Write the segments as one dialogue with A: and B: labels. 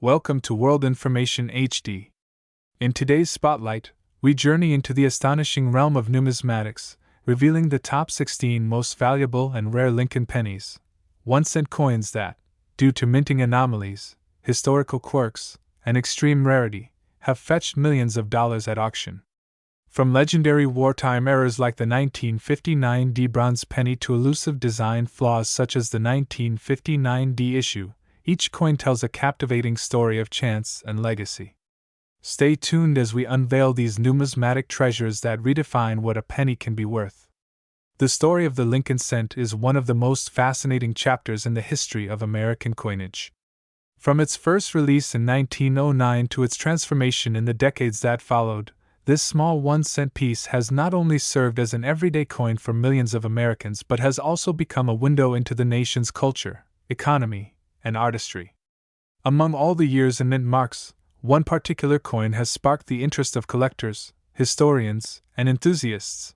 A: Welcome to World Information HD. In today's spotlight, we journey into the astonishing realm of numismatics, revealing the top 16 most valuable and rare Lincoln pennies, 1-cent coins that, due to minting anomalies, historical quirks, and extreme rarity, have fetched millions of dollars at auction. From legendary wartime errors like the 1959 D bronze penny to elusive design flaws such as the 1959 D issue, each coin tells a captivating story of chance and legacy. Stay tuned as we unveil these numismatic treasures that redefine what a penny can be worth. The story of the Lincoln cent is one of the most fascinating chapters in the history of American coinage. From its first release in 1909 to its transformation in the decades that followed, this small 1-cent piece has not only served as an everyday coin for millions of Americans but has also become a window into the nation's culture, economy, and artistry. Among all the years and mint marks, one particular coin has sparked the interest of collectors, historians, and enthusiasts: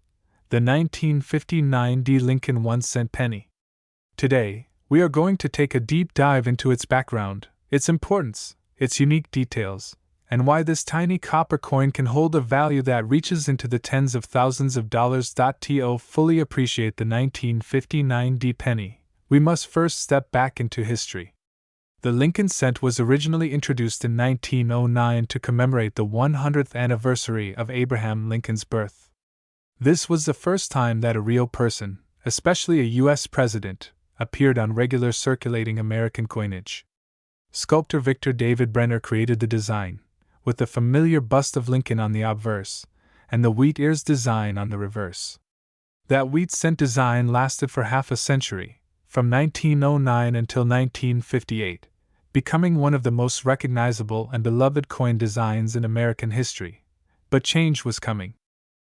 A: the 1959 D Lincoln 1-cent penny. Today, we are going to take a deep dive into its background, its importance, its unique details, and why this tiny copper coin can hold a value that reaches into the tens of thousands of dollars. To fully appreciate the 1959 D penny, we must first step back into history. The Lincoln cent was originally introduced in 1909 to commemorate the 100th anniversary of Abraham Lincoln's birth. This was the first time that a real person, especially a U.S. president, appeared on regular circulating American coinage. Sculptor Victor David Brenner created the design, with the familiar bust of Lincoln on the obverse, and the wheat ears design on the reverse. That wheat cent design lasted for half a century, from 1909 until 1958, becoming one of the most recognizable and beloved coin designs in American history. But change was coming.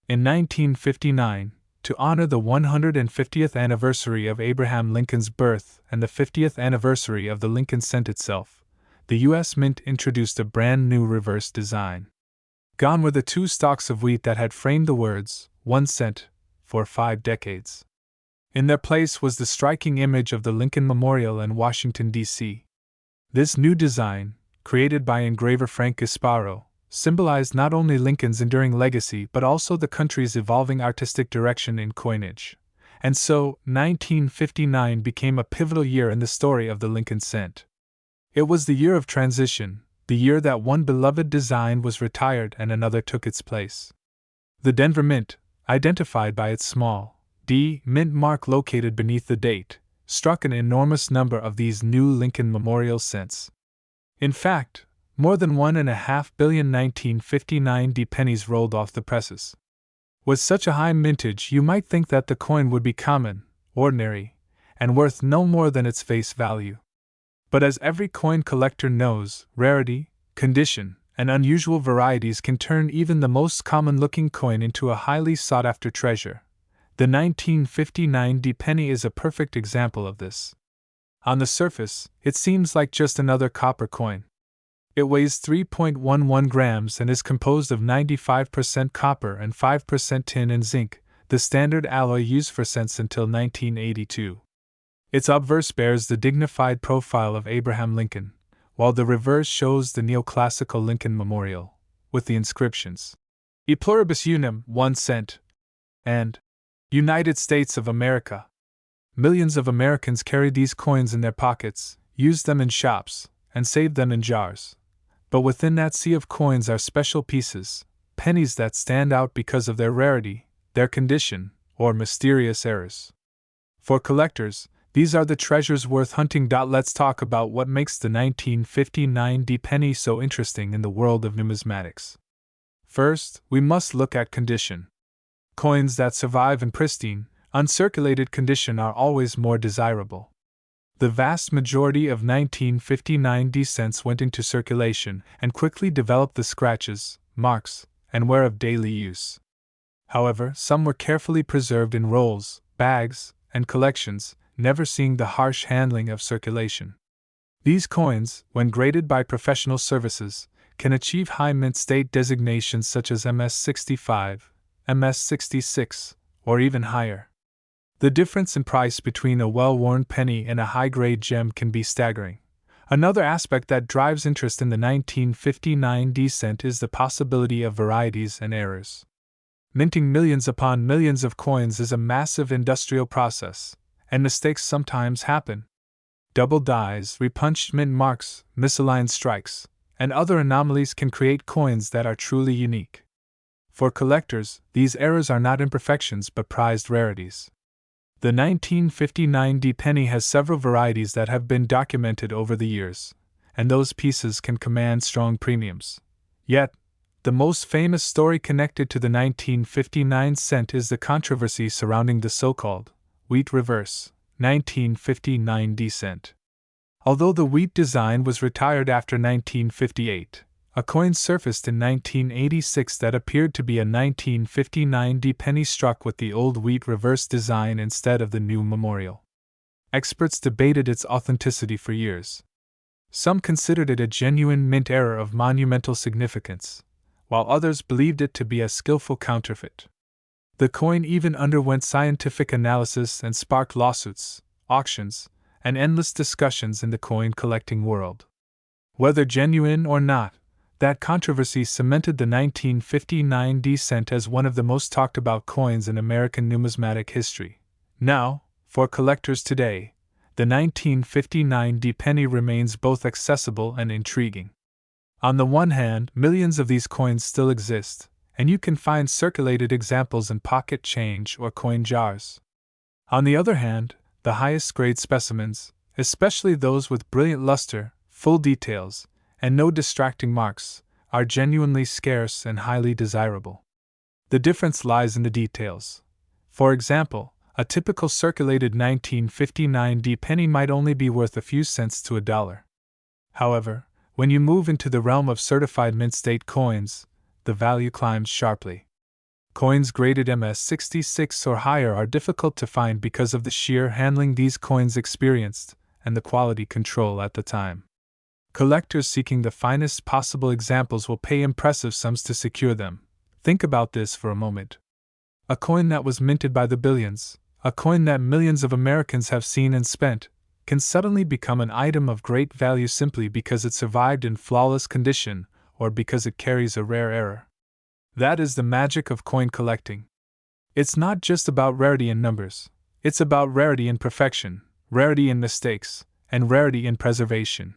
A: In 1959, to honor the 150th anniversary of Abraham Lincoln's birth and the 50th anniversary of the Lincoln cent itself, the U.S. Mint introduced a brand new reverse design. Gone were the two stalks of wheat that had framed the words, 1 cent, for 5 decades. In their place was the striking image of the Lincoln Memorial in Washington, D.C. This new design, created by engraver Frank Gasparo, symbolized not only Lincoln's enduring legacy but also the country's evolving artistic direction in coinage. And so, 1959 became a pivotal year in the story of the Lincoln cent. It was the year of transition, the year that one beloved design was retired and another took its place. The Denver Mint, identified by its small D mint mark located beneath the date, struck an enormous number of these new Lincoln Memorial cents. In fact, more than 1.5 billion 1959 D pennies rolled off the presses. With such a high mintage, you might think that the coin would be common, ordinary, and worth no more than its face value. But as every coin collector knows, rarity, condition, and unusual varieties can turn even the most common-looking coin into a highly sought-after treasure. The 1959 D penny is a perfect example of this. On the surface, it seems like just another copper coin. It weighs 3.11 grams and is composed of 95% copper and 5% tin and zinc, the standard alloy used for cents until 1982. Its obverse bears the dignified profile of Abraham Lincoln, while the reverse shows the neoclassical Lincoln Memorial, with the inscriptions E pluribus unum, 1 cent, and United States of America. Millions of Americans carried these coins in their pockets, used them in shops, and saved them in jars. But within that sea of coins are special pieces, pennies that stand out because of their rarity, their condition, or mysterious errors. For collectors, these are the treasures worth hunting. Let's talk about what makes the 1959 D penny so interesting in the world of numismatics. First, we must look at condition. Coins that survive in pristine, uncirculated condition are always more desirable. The vast majority of 1959 D cents went into circulation and quickly developed the scratches, marks, and wear of daily use. However, some were carefully preserved in rolls, bags, and collections, never seeing the harsh handling of circulation. These coins, when graded by professional services, can achieve high mint state designations such as MS-65, MS-66, or even higher. The difference in price between a well-worn penny and a high-grade gem can be staggering. Another aspect that drives interest in the 1959 cent is the possibility of varieties and errors. Minting millions upon millions of coins is a massive industrial process, and mistakes sometimes happen. Double dies, repunched mint marks, misaligned strikes, and other anomalies can create coins that are truly unique. For collectors, these errors are not imperfections but prized rarities. The 1959 penny has several varieties that have been documented over the years, and those pieces can command strong premiums. Yet, the most famous story connected to the 1959 cent is the controversy surrounding the so-called wheat reverse 1959 cent. Although the wheat design was retired after 1958, a coin surfaced in 1986 that appeared to be a 1959 penny struck with the old wheat reverse design instead of the new memorial. Experts debated its authenticity for years. Some considered it a genuine mint error of monumental significance, while others believed it to be a skillful counterfeit. The coin even underwent scientific analysis and sparked lawsuits, auctions, and endless discussions in the coin collecting world. Whether genuine or not, that controversy cemented the 1959 cent as one of the most talked about coins in American numismatic history. Now, for collectors today, the 1959 penny remains both accessible and intriguing. On the one hand, millions of these coins still exist, and you can find circulated examples in pocket change or coin jars. On the other hand, the highest grade specimens, especially those with brilliant luster, full details, and no distracting marks, are genuinely scarce and highly desirable. The difference lies in the details. For example, a typical circulated 1959 penny might only be worth a few cents to $1. However, when you move into the realm of certified mint state coins, the value climbs sharply. Coins graded MS-66 or higher are difficult to find because of the sheer handling these coins experienced and the quality control at the time. Collectors seeking the finest possible examples will pay impressive sums to secure them. Think about this for a moment. A coin that was minted by the billions, a coin that millions of Americans have seen and spent, can suddenly become an item of great value simply because it survived in flawless condition or because it carries a rare error. That is the magic of coin collecting. It's not just about rarity in numbers, it's about rarity in perfection, rarity in mistakes, and rarity in preservation.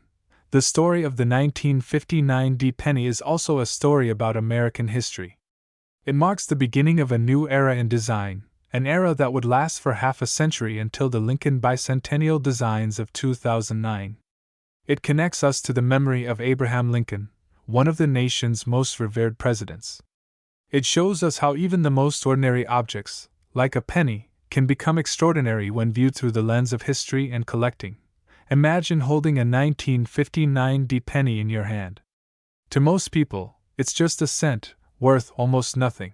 A: The story of the 1959 penny is also a story about American history. It marks the beginning of a new era in design, an era that would last for half a century until the Lincoln bicentennial designs of 2009. It connects us to the memory of Abraham Lincoln, one of the nation's most revered presidents. It shows us how even the most ordinary objects, like a penny, can become extraordinary when viewed through the lens of history and collecting. Imagine holding a 1959 penny in your hand. To most people, it's just a cent, worth almost nothing.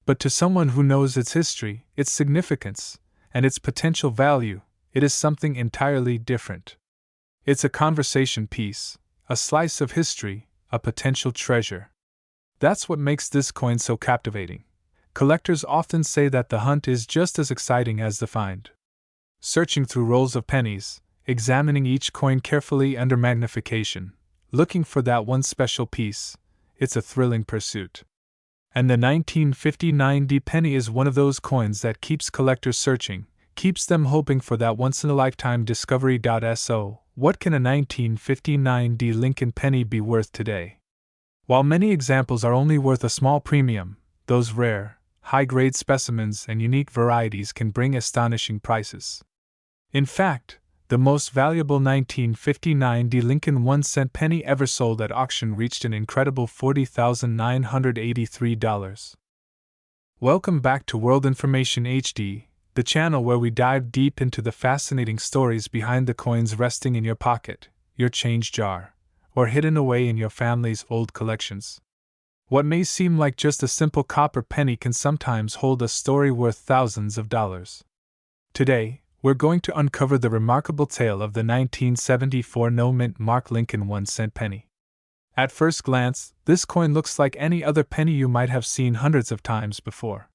A: But to someone who knows its history, its significance, and its potential value, it is something entirely different. It's a conversation piece, a slice of history, a potential treasure. That's what makes this coin so captivating. Collectors often say that the hunt is just as exciting as the find. Searching through rolls of pennies, examining each coin carefully under magnification, looking for that one special piece, it's a thrilling pursuit. And the 1959 penny is one of those coins that keeps collectors searching, keeps them hoping for that once-in-a-lifetime discovery. So, what can a 1959 Lincoln penny be worth today? While many examples are only worth a small premium, those rare, high-grade specimens and unique varieties can bring astonishing prices. In fact, the most valuable 1959 Lincoln 1-cent penny ever sold at auction reached an incredible $40,983. Welcome back to World Information HD, the channel where we dive deep into the fascinating stories behind the coins resting in your pocket, your change jar, or hidden away in your family's old collections. What may seem like just a simple copper penny can sometimes hold a story worth thousands of dollars. Today, we're going to uncover the remarkable tale of the 1974 no-mint Mark Lincoln 1-cent penny. At first glance, this coin looks like any other penny you might have seen hundreds of times before.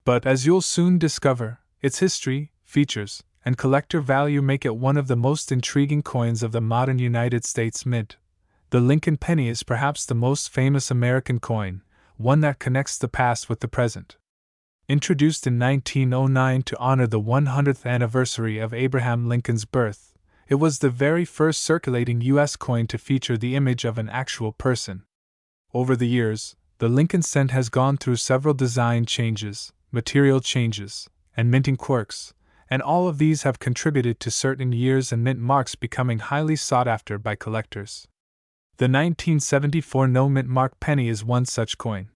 A: But as you'll soon discover, its history, features, and collector value make it one of the most intriguing coins of the modern United States Mint. The Lincoln penny is perhaps the most famous American coin, one that connects the past with the present. Introduced in 1909 to honor the 100th anniversary of Abraham Lincoln's birth, it was the very first circulating U.S. coin to feature the image of an actual person. Over the years, the Lincoln cent has gone through several design changes, material changes, and minting quirks, and all of these have contributed to certain years and mint marks becoming highly sought after by collectors. The 1974 no-mint mark penny is one such coin.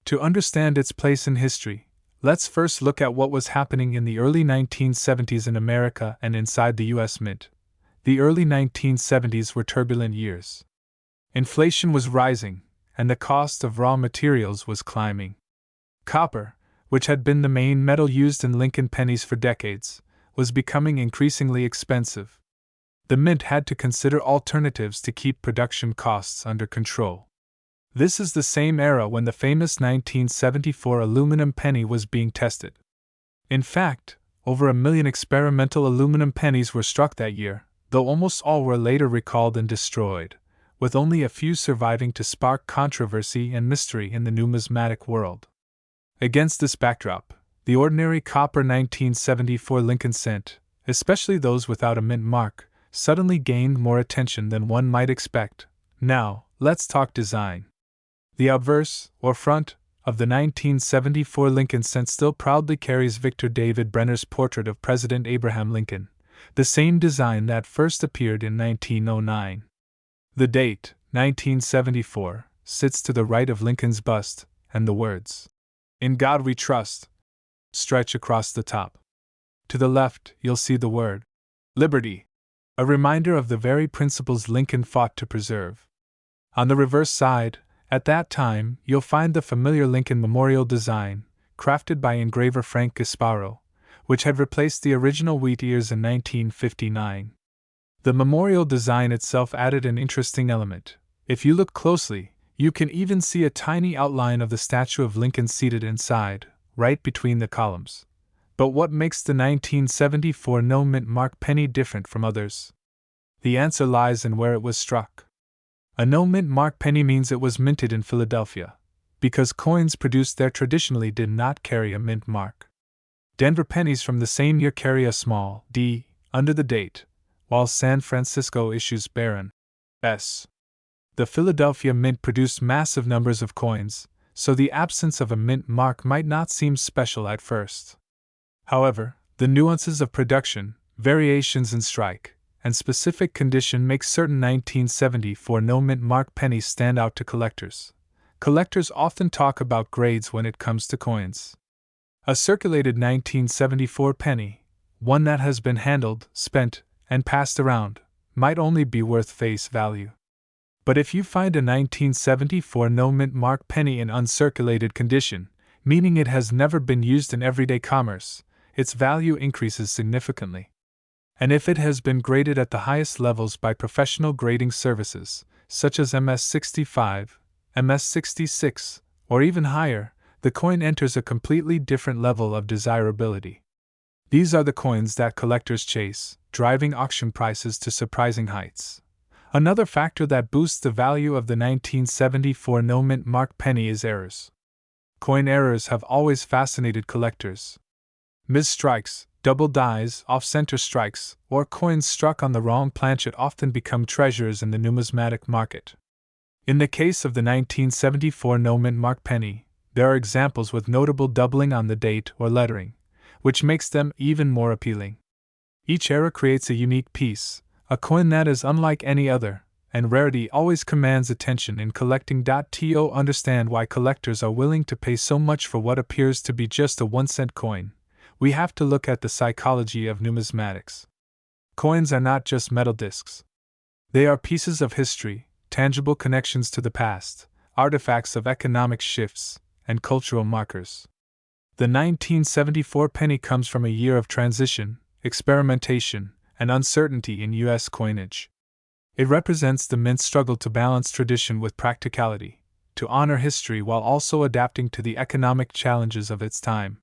A: To understand its place in history, let's first look at what was happening in the early 1970s in America and inside the U.S. Mint. The early 1970s were turbulent years. Inflation was rising, and the cost of raw materials was climbing. Copper, which had been the main metal used in Lincoln pennies for decades, was becoming increasingly expensive. The mint had to consider alternatives to keep production costs under control. This is the same era when the famous 1974 aluminum penny was being tested. In fact, over 1 million experimental aluminum pennies were struck that year, though almost all were later recalled and destroyed, with only a few surviving to spark controversy and mystery in the numismatic world. Against this backdrop, the ordinary copper 1974 Lincoln cent, especially those without a mint mark, suddenly gained more attention than one might expect. Now, let's talk design. The obverse, or front, of the 1974 Lincoln cent still proudly carries Victor David Brenner's portrait of President Abraham Lincoln, the same design that first appeared in 1909. The date, 1974, sits to the right of Lincoln's bust, and the words, "In God We Trust," stretch across the top. To the left, you'll see the word, "Liberty," a reminder of the very principles Lincoln fought to preserve. On the reverse side, at that time, you'll find the familiar Lincoln Memorial design, crafted by engraver Frank Gasparo, which had replaced the original wheat ears in 1959. The memorial design itself added an interesting element. If you look closely, you can even see a tiny outline of the statue of Lincoln seated inside, right between the columns. But what makes the 1974 no-mint mark penny different from others? The answer lies in where it was struck. A no-mint mark penny means it was minted in Philadelphia, because coins produced there traditionally did not carry a mint mark. Denver pennies from the same year carry a small D under the date, while San Francisco issues barren S. The Philadelphia Mint produced massive numbers of coins, so the absence of a mint mark might not seem special at first. However, the nuances of production, variations in strike, and specific condition make certain 1974 no-mint mark pennies stand out to collectors. Collectors often talk about grades when it comes to coins. A circulated 1974 penny, one that has been handled, spent, and passed around, might only be worth face value. But if you find a 1974 no-mint mark penny in uncirculated condition, meaning it has never been used in everyday commerce, its value increases significantly. And if it has been graded at the highest levels by professional grading services, such as MS-65, MS-66, or even higher, the coin enters a completely different level of desirability. These are the coins that collectors chase, driving auction prices to surprising heights. Another factor that boosts the value of the 1974 no-mint mark penny is errors. Coin errors have always fascinated collectors. Misstrikes, double dies, off-center strikes, or coins struck on the wrong planchet often become treasures in the numismatic market. In the case of the 1974 no-mint mark penny, there are examples with notable doubling on the date or lettering, which makes them even more appealing. Each era creates a unique piece, a coin that is unlike any other, and rarity always commands attention in collecting. To understand why collectors are willing to pay so much for what appears to be just a 1-cent coin, we have to look at the psychology of numismatics. Coins are not just metal discs. They are pieces of history, tangible connections to the past, artifacts of economic shifts, and cultural markers. The 1974 penny comes from a year of transition, experimentation, and uncertainty in U.S. coinage. It represents the mint's struggle to balance tradition with practicality, to honor history while also adapting to the economic challenges of its time.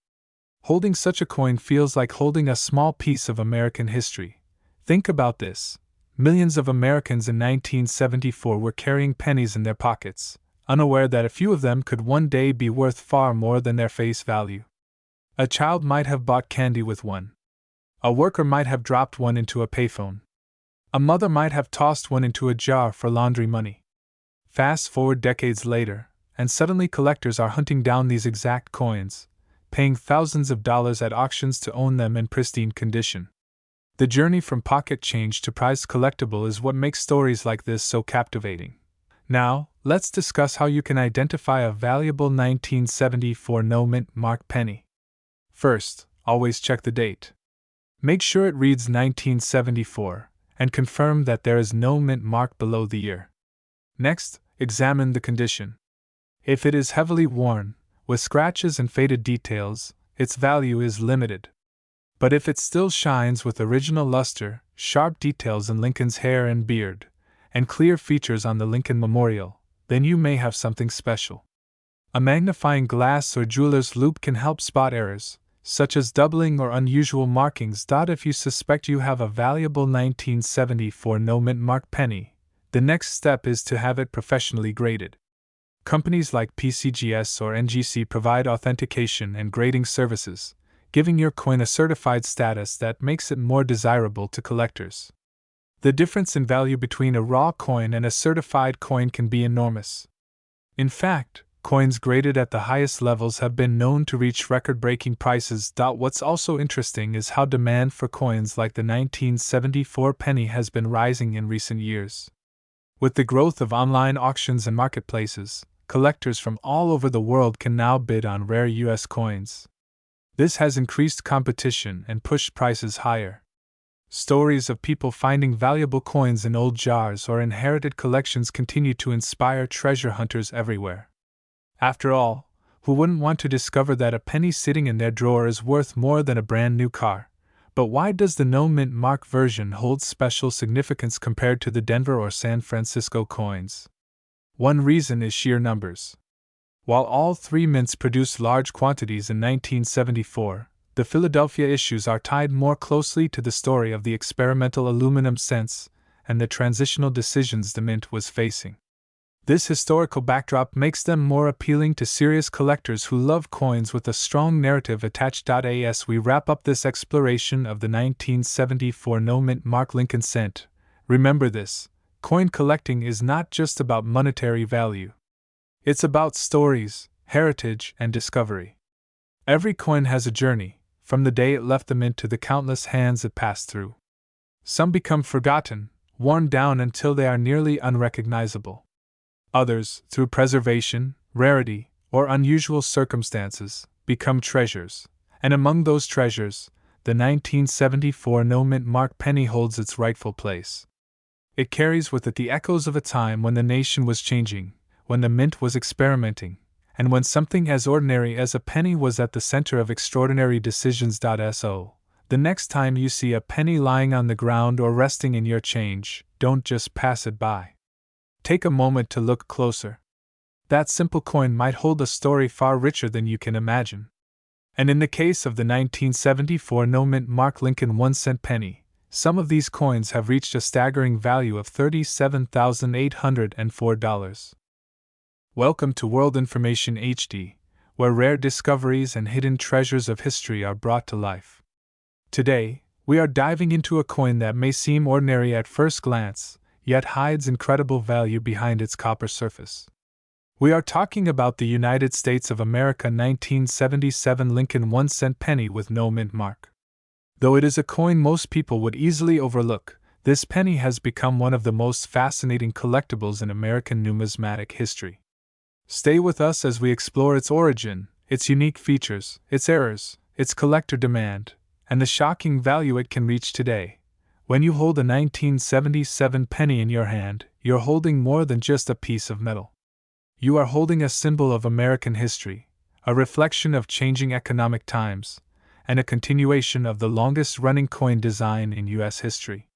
A: Holding such a coin feels like holding a small piece of American history. Think about this. Millions of Americans in 1974 were carrying pennies in their pockets, unaware that a few of them could one day be worth far more than their face value. A child might have bought candy with one. A worker might have dropped one into a payphone. A mother might have tossed one into a jar for laundry money. Fast forward decades later, and suddenly collectors are hunting down these exact coins, paying thousands of dollars at auctions to own them in pristine condition. The journey from pocket change to prized collectible is what makes stories like this so captivating. Now, let's discuss how you can identify a valuable 1974 no-mint mark penny. First, always check the date. Make sure it reads 1974, and confirm that there is no mint mark below the year. Next, examine the condition. If it is heavily worn, with scratches and faded details, its value is limited. But if it still shines with original luster, sharp details in Lincoln's hair and beard, and clear features on the Lincoln Memorial, then you may have something special. A magnifying glass or jeweler's loupe can help spot errors, such as doubling or unusual markings. If you suspect you have a valuable 1974 no-mint mark penny, the next step is to have it professionally graded. Companies like PCGS or NGC provide authentication and grading services, giving your coin a certified status that makes it more desirable to collectors. The difference in value between a raw coin and a certified coin can be enormous. In fact, coins graded at the highest levels have been known to reach record-breaking prices. What's also interesting is how demand for coins like the 1974 penny has been rising in recent years. With the growth of online auctions and marketplaces, collectors from all over the world can now bid on rare U.S. coins. This has increased competition and pushed prices higher. Stories of people finding valuable coins in old jars or inherited collections continue to inspire treasure hunters everywhere. After all, who wouldn't want to discover that a penny sitting in their drawer is worth more than a brand new car? But why does the no-mint mark version hold special significance compared to the Denver or San Francisco coins? One reason is sheer numbers. While all three mints produced large quantities in 1974, the Philadelphia issues are tied more closely to the story of the experimental aluminum cents and the transitional decisions the mint was facing. This historical backdrop makes them more appealing to serious collectors who love coins with a strong narrative attached. As we wrap up this exploration of the 1974 no-mint mark Lincoln cent, remember this: coin collecting is not just about monetary value. It's about stories, heritage, and discovery. Every coin has a journey, from the day it left the mint to the countless hands it passed through. Some become forgotten, worn down until they are nearly unrecognizable. Others, through preservation, rarity, or unusual circumstances, become treasures, and among those treasures, the 1974 no-mint mark penny holds its rightful place. It carries with it the echoes of a time when the nation was changing, when the mint was experimenting, and when something as ordinary as a penny was at the center of extraordinary decisions. So, the next time you see a penny lying on the ground or resting in your change, don't just pass it by. Take a moment to look closer. That simple coin might hold a story far richer than you can imagine. And in the case of the 1974 no-mint mark Lincoln 1-cent penny, some of these coins have reached a staggering value of $37,804. Welcome to World Information HD, where rare discoveries and hidden treasures of history are brought to life. Today, we are diving into a coin that may seem ordinary at first glance, yet hides incredible value behind its copper surface. We are talking about the United States of America 1977 Lincoln 1-cent penny with no mint mark. Though it is a coin most people would easily overlook, this penny has become one of the most fascinating collectibles in American numismatic history. Stay with us as we explore its origin, its unique features, its errors, its collector demand, and the shocking value it can reach today. When you hold a 1977 penny in your hand, you're holding more than just a piece of metal. You are holding a symbol of American history, a reflection of changing economic times, and a continuation of the longest-running coin design in U.S. history.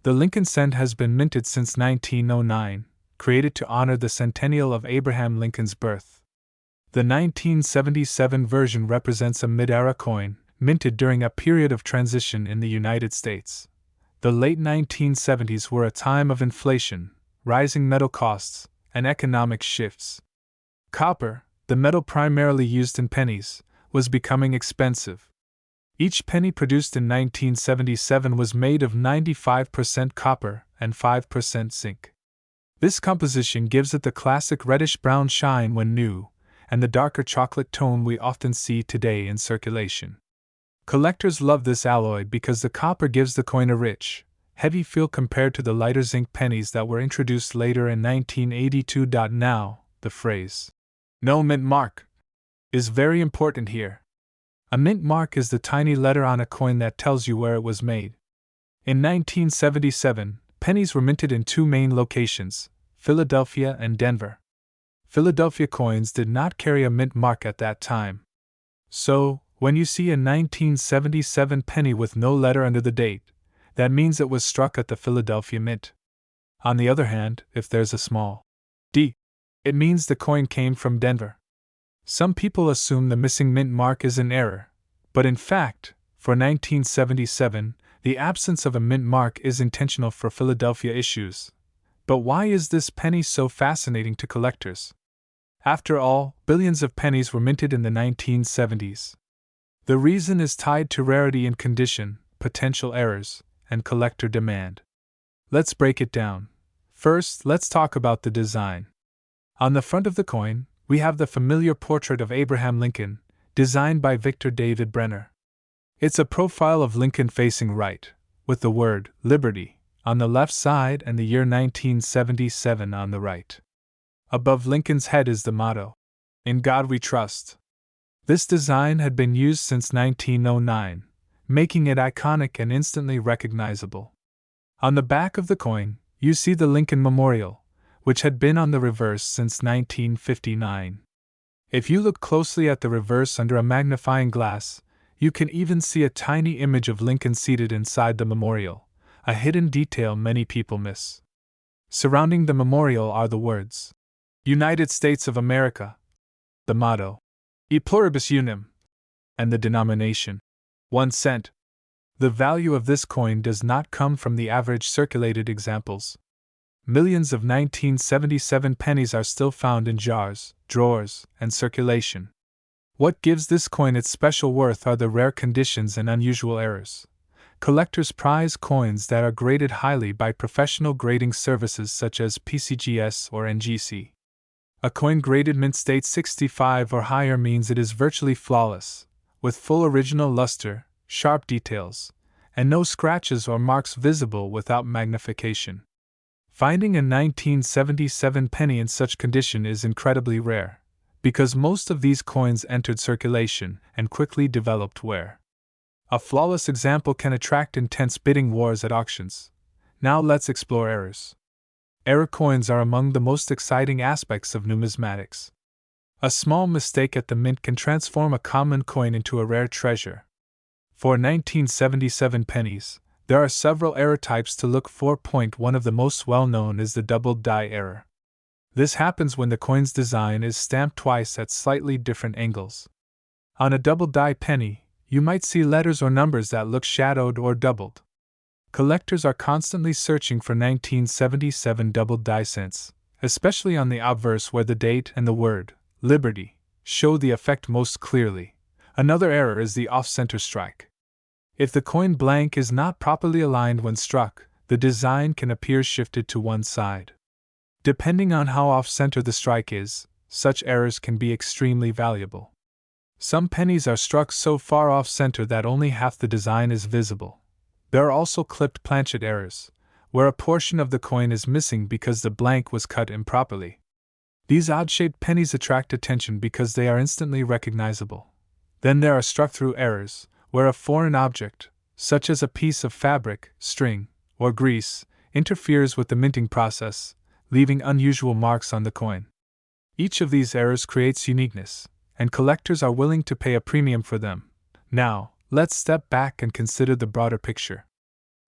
A: The Lincoln cent has been minted since 1909, created to honor the centennial of Abraham Lincoln's birth. The 1977 version represents a mid-era coin, minted during a period of transition in the United States. The late 1970s were a time of inflation, rising metal costs, and economic shifts. Copper, the metal primarily used in pennies, was becoming expensive. Each penny produced in 1977 was made of 95% copper and 5% zinc. This composition gives it the classic reddish-brown shine when new, and the darker chocolate tone we often see today in circulation. Collectors love this alloy because the copper gives the coin a rich, heavy feel compared to the lighter zinc pennies that were introduced later in 1982. Now, the phrase, "no mint mark," is very important here. A mint mark is the tiny letter on a coin that tells you where it was made. In 1977, pennies were minted in two main locations, Philadelphia and Denver. Philadelphia coins did not carry a mint mark at that time. So, when you see a 1977 penny with no letter under the date, that means it was struck at the Philadelphia Mint. On the other hand, if there's a small d, it means the coin came from Denver. Some people assume the missing mint mark is an error, but in fact, for 1977, the absence of a mint mark is intentional for Philadelphia issues. But why is this penny so fascinating to collectors? After all, billions of pennies were minted in the 1970s. The reason is tied to rarity in condition, potential errors, and collector demand. Let's break it down. First, let's talk about the design. On the front of the coin, we have the familiar portrait of Abraham Lincoln, designed by Victor David Brenner. It's a profile of Lincoln facing right, with the word Liberty on the left side and the year 1977 on the right. Above Lincoln's head is the motto, "In God We Trust." This design had been used since 1909, making it iconic and instantly recognizable. On the back of the coin, you see the Lincoln Memorial, which had been on the reverse since 1959. If you look closely at the reverse under a magnifying glass, you can even see a tiny image of Lincoln seated inside the memorial, a hidden detail many people miss. Surrounding the memorial are the words, "United States of America," the motto, "E pluribus unum," and the denomination, 1 cent. The value of this coin does not come from the average circulated examples. Millions of 1977 pennies are still found in jars, drawers, and circulation. What gives this coin its special worth are the rare conditions and unusual errors. Collectors prize coins that are graded highly by professional grading services such as PCGS or NGC. A coin graded mint state 65 or higher means it is virtually flawless, with full original luster, sharp details, and no scratches or marks visible without magnification. Finding a 1977 penny in such condition is incredibly rare, because most of these coins entered circulation and quickly developed wear. A flawless example can attract intense bidding wars at auctions. Now let's explore errors. Error coins are among the most exciting aspects of numismatics. A small mistake at the mint can transform a common coin into a rare treasure. For 1977 pennies, there are several error types to look for. One of the most well-known is the double die error. This happens when the coin's design is stamped twice at slightly different angles. On a double die penny, you might see letters or numbers that look shadowed or doubled. Collectors are constantly searching for 1977 double die cents, especially on the obverse where the date and the word, Liberty, show the effect most clearly. Another error is the off-center strike. If the coin blank is not properly aligned when struck, the design can appear shifted to one side. Depending on how off-center the strike is, such errors can be extremely valuable. Some pennies are struck so far off-center that only half the design is visible. There are also clipped planchet errors, where a portion of the coin is missing because the blank was cut improperly. These odd-shaped pennies attract attention because they are instantly recognizable. Then there are struck-through errors, where a foreign object, such as a piece of fabric, string, or grease, interferes with the minting process, leaving unusual marks on the coin. Each of these errors creates uniqueness, and collectors are willing to pay a premium for them. Now, let's step back and consider the broader picture.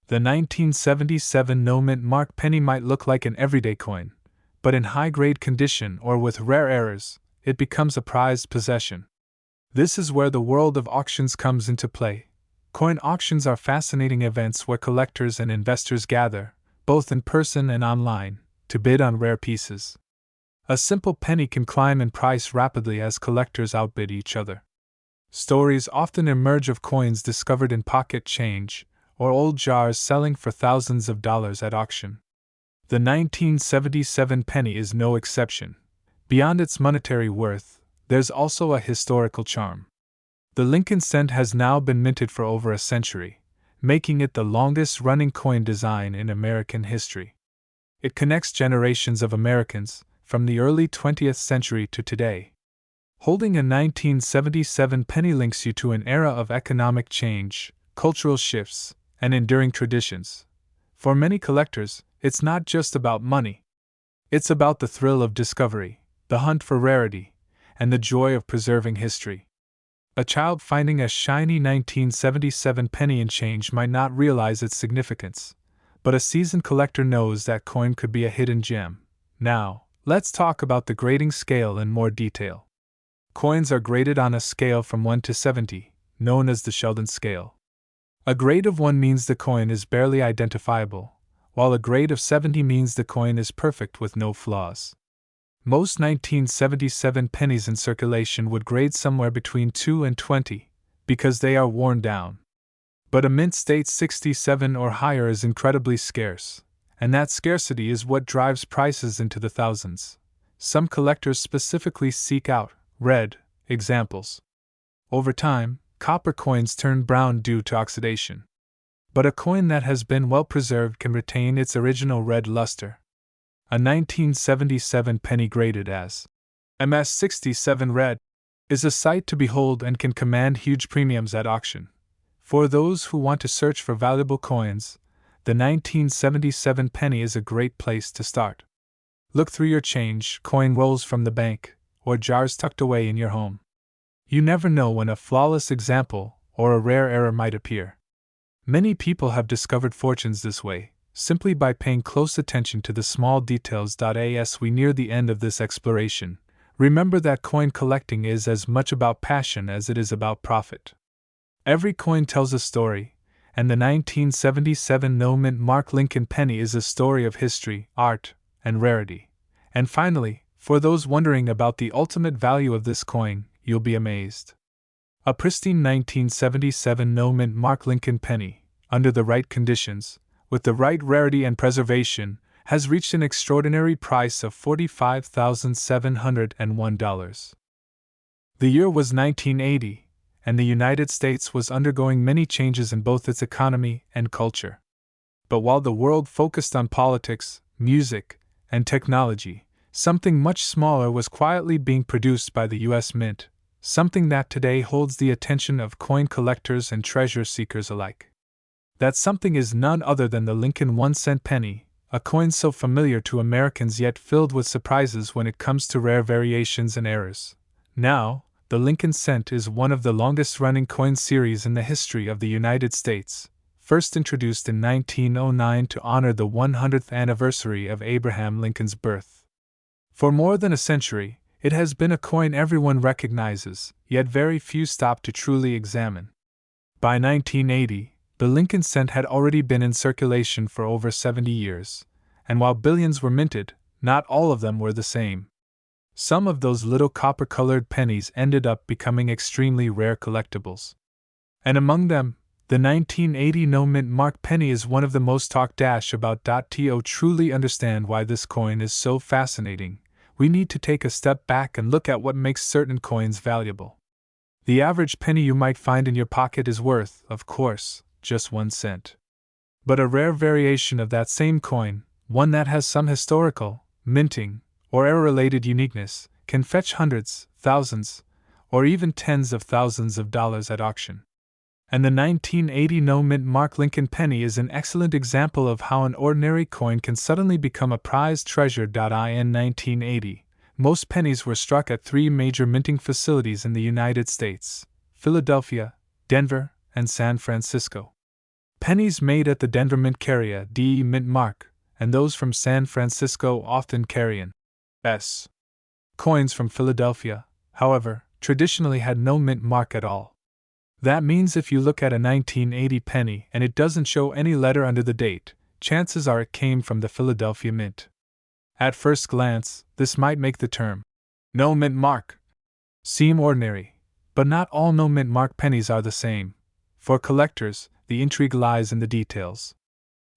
A: The 1977 no-mint mark penny might look like an everyday coin, but in high-grade condition or with rare errors, it becomes a prized possession. This is where the world of auctions comes into play. Coin auctions are fascinating events where collectors and investors gather, both in person and online, to bid on rare pieces. A simple penny can climb in price rapidly as collectors outbid each other. Stories often emerge of coins discovered in pocket change, or old jars selling for thousands of dollars at auction. The 1977 penny is no exception. Beyond its monetary worth, there's also a historical charm. The Lincoln cent has now been minted for over a century, making it the longest-running coin design in American history. It connects generations of Americans, from the early 20th century to today. Holding a 1977 penny links you to an era of economic change, cultural shifts, and enduring traditions. For many collectors, it's not just about money. It's about the thrill of discovery, the hunt for rarity, and the joy of preserving history. A child finding a shiny 1977 penny and change might not realize its significance, but a seasoned collector knows that coin could be a hidden gem. Now, let's talk about the grading scale in more detail. Coins are graded on a scale from 1 to 70, known as the Sheldon scale. A grade of 1 means the coin is barely identifiable, while a grade of 70 means the coin is perfect with no flaws. Most 1977 pennies in circulation would grade somewhere between 2 and 20, because they are worn down. But a mint state 67 or higher is incredibly scarce, and that scarcity is what drives prices into the thousands. Some collectors specifically seek out red examples. Over time, copper coins turn brown due to oxidation. But a coin that has been well preserved can retain its original red luster. A 1977 penny graded as MS67 red is a sight to behold and can command huge premiums at auction. For those who want to search for valuable coins, the 1977 penny is a great place to start. Look through your change, coin rolls from the bank, or jars tucked away in your home. You never know when a flawless example or a rare error might appear. Many people have discovered fortunes this way, simply by paying close attention to the small details. As we near the end of this exploration, remember that coin collecting is as much about passion as it is about profit. Every coin tells a story, and the 1977 no-mint mark Lincoln penny is a story of history, art, and rarity. And finally, for those wondering about the ultimate value of this coin, you'll be amazed. A pristine 1977 no-mint mark Lincoln penny, under the right conditions, with the right rarity and preservation, has reached an extraordinary price of $45,701. The year was 1980, and the United States was undergoing many changes in both its economy and culture. But while the world focused on politics, music, and technology, something much smaller was quietly being produced by the U.S. Mint, something that today holds the attention of coin collectors and treasure seekers alike. That something is none other than the Lincoln 1-cent penny, a coin so familiar to Americans yet filled with surprises when it comes to rare variations and errors. Now, the Lincoln cent is one of the longest-running coin series in the history of the United States, first introduced in 1909 to honor the 100th anniversary of Abraham Lincoln's birth. For more than a century, it has been a coin everyone recognizes, yet very few stop to truly examine. By 1980, the Lincoln cent had already been in circulation for over 70 years, and while billions were minted, not all of them were the same. Some of those little copper-colored pennies ended up becoming extremely rare collectibles. And among them, the 1980 no-mint mark penny is one of the most talked about. To truly understand why this coin is so fascinating, we need to take a step back and look at what makes certain coins valuable. The average penny you might find in your pocket is worth, of course, just 1 cent. But a rare variation of that same coin, one that has some historical, minting, or error-related uniqueness, can fetch hundreds, thousands, or even tens of thousands of dollars at auction. And the 1980 no-mint mark Lincoln penny is an excellent example of how an ordinary coin can suddenly become a prized treasure. In 1980, most pennies were struck at 3 major minting facilities in the United States: Philadelphia, Denver, and San Francisco. Pennies made at the Denver Mint carry a DE mint mark, and those from San Francisco often carry an S. Coins from Philadelphia, however, traditionally had no mint mark at all. That means if you look at a 1980 penny and it doesn't show any letter under the date, chances are it came from the Philadelphia Mint. At first glance, this might make the term, "no mint mark," seem ordinary, but not all no mint mark pennies are the same. For collectors, the intrigue lies in the details.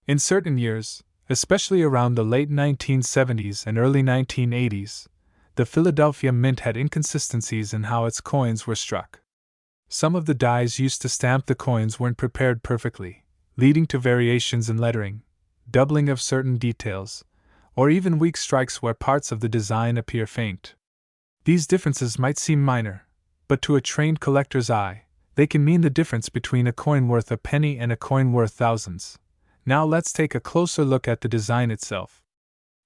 A: In certain years, especially around the late 1970s and early 1980s, the Philadelphia Mint had inconsistencies in how its coins were struck. Some of the dies used to stamp the coins weren't prepared perfectly, leading to variations in lettering, doubling of certain details, or even weak strikes where parts of the design appear faint. These differences might seem minor, but to a trained collector's eye, they can mean the difference between a coin worth a penny and a coin worth thousands. Now let's take a closer look at the design itself.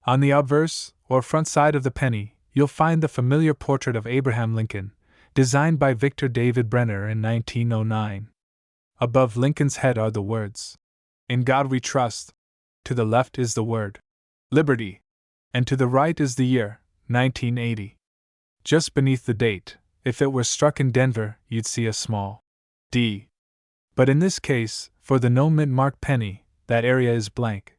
A: On the obverse, or front side of the penny, you'll find the familiar portrait of Abraham Lincoln, designed by Victor David Brenner in 1909. Above Lincoln's head are the words, "In God We Trust." To the left is the word, "Liberty," and to the right is the year, 1980. Just beneath the date, if it were struck in Denver, you'd see a small D. But in this case, for the no mint mark penny, that area is blank.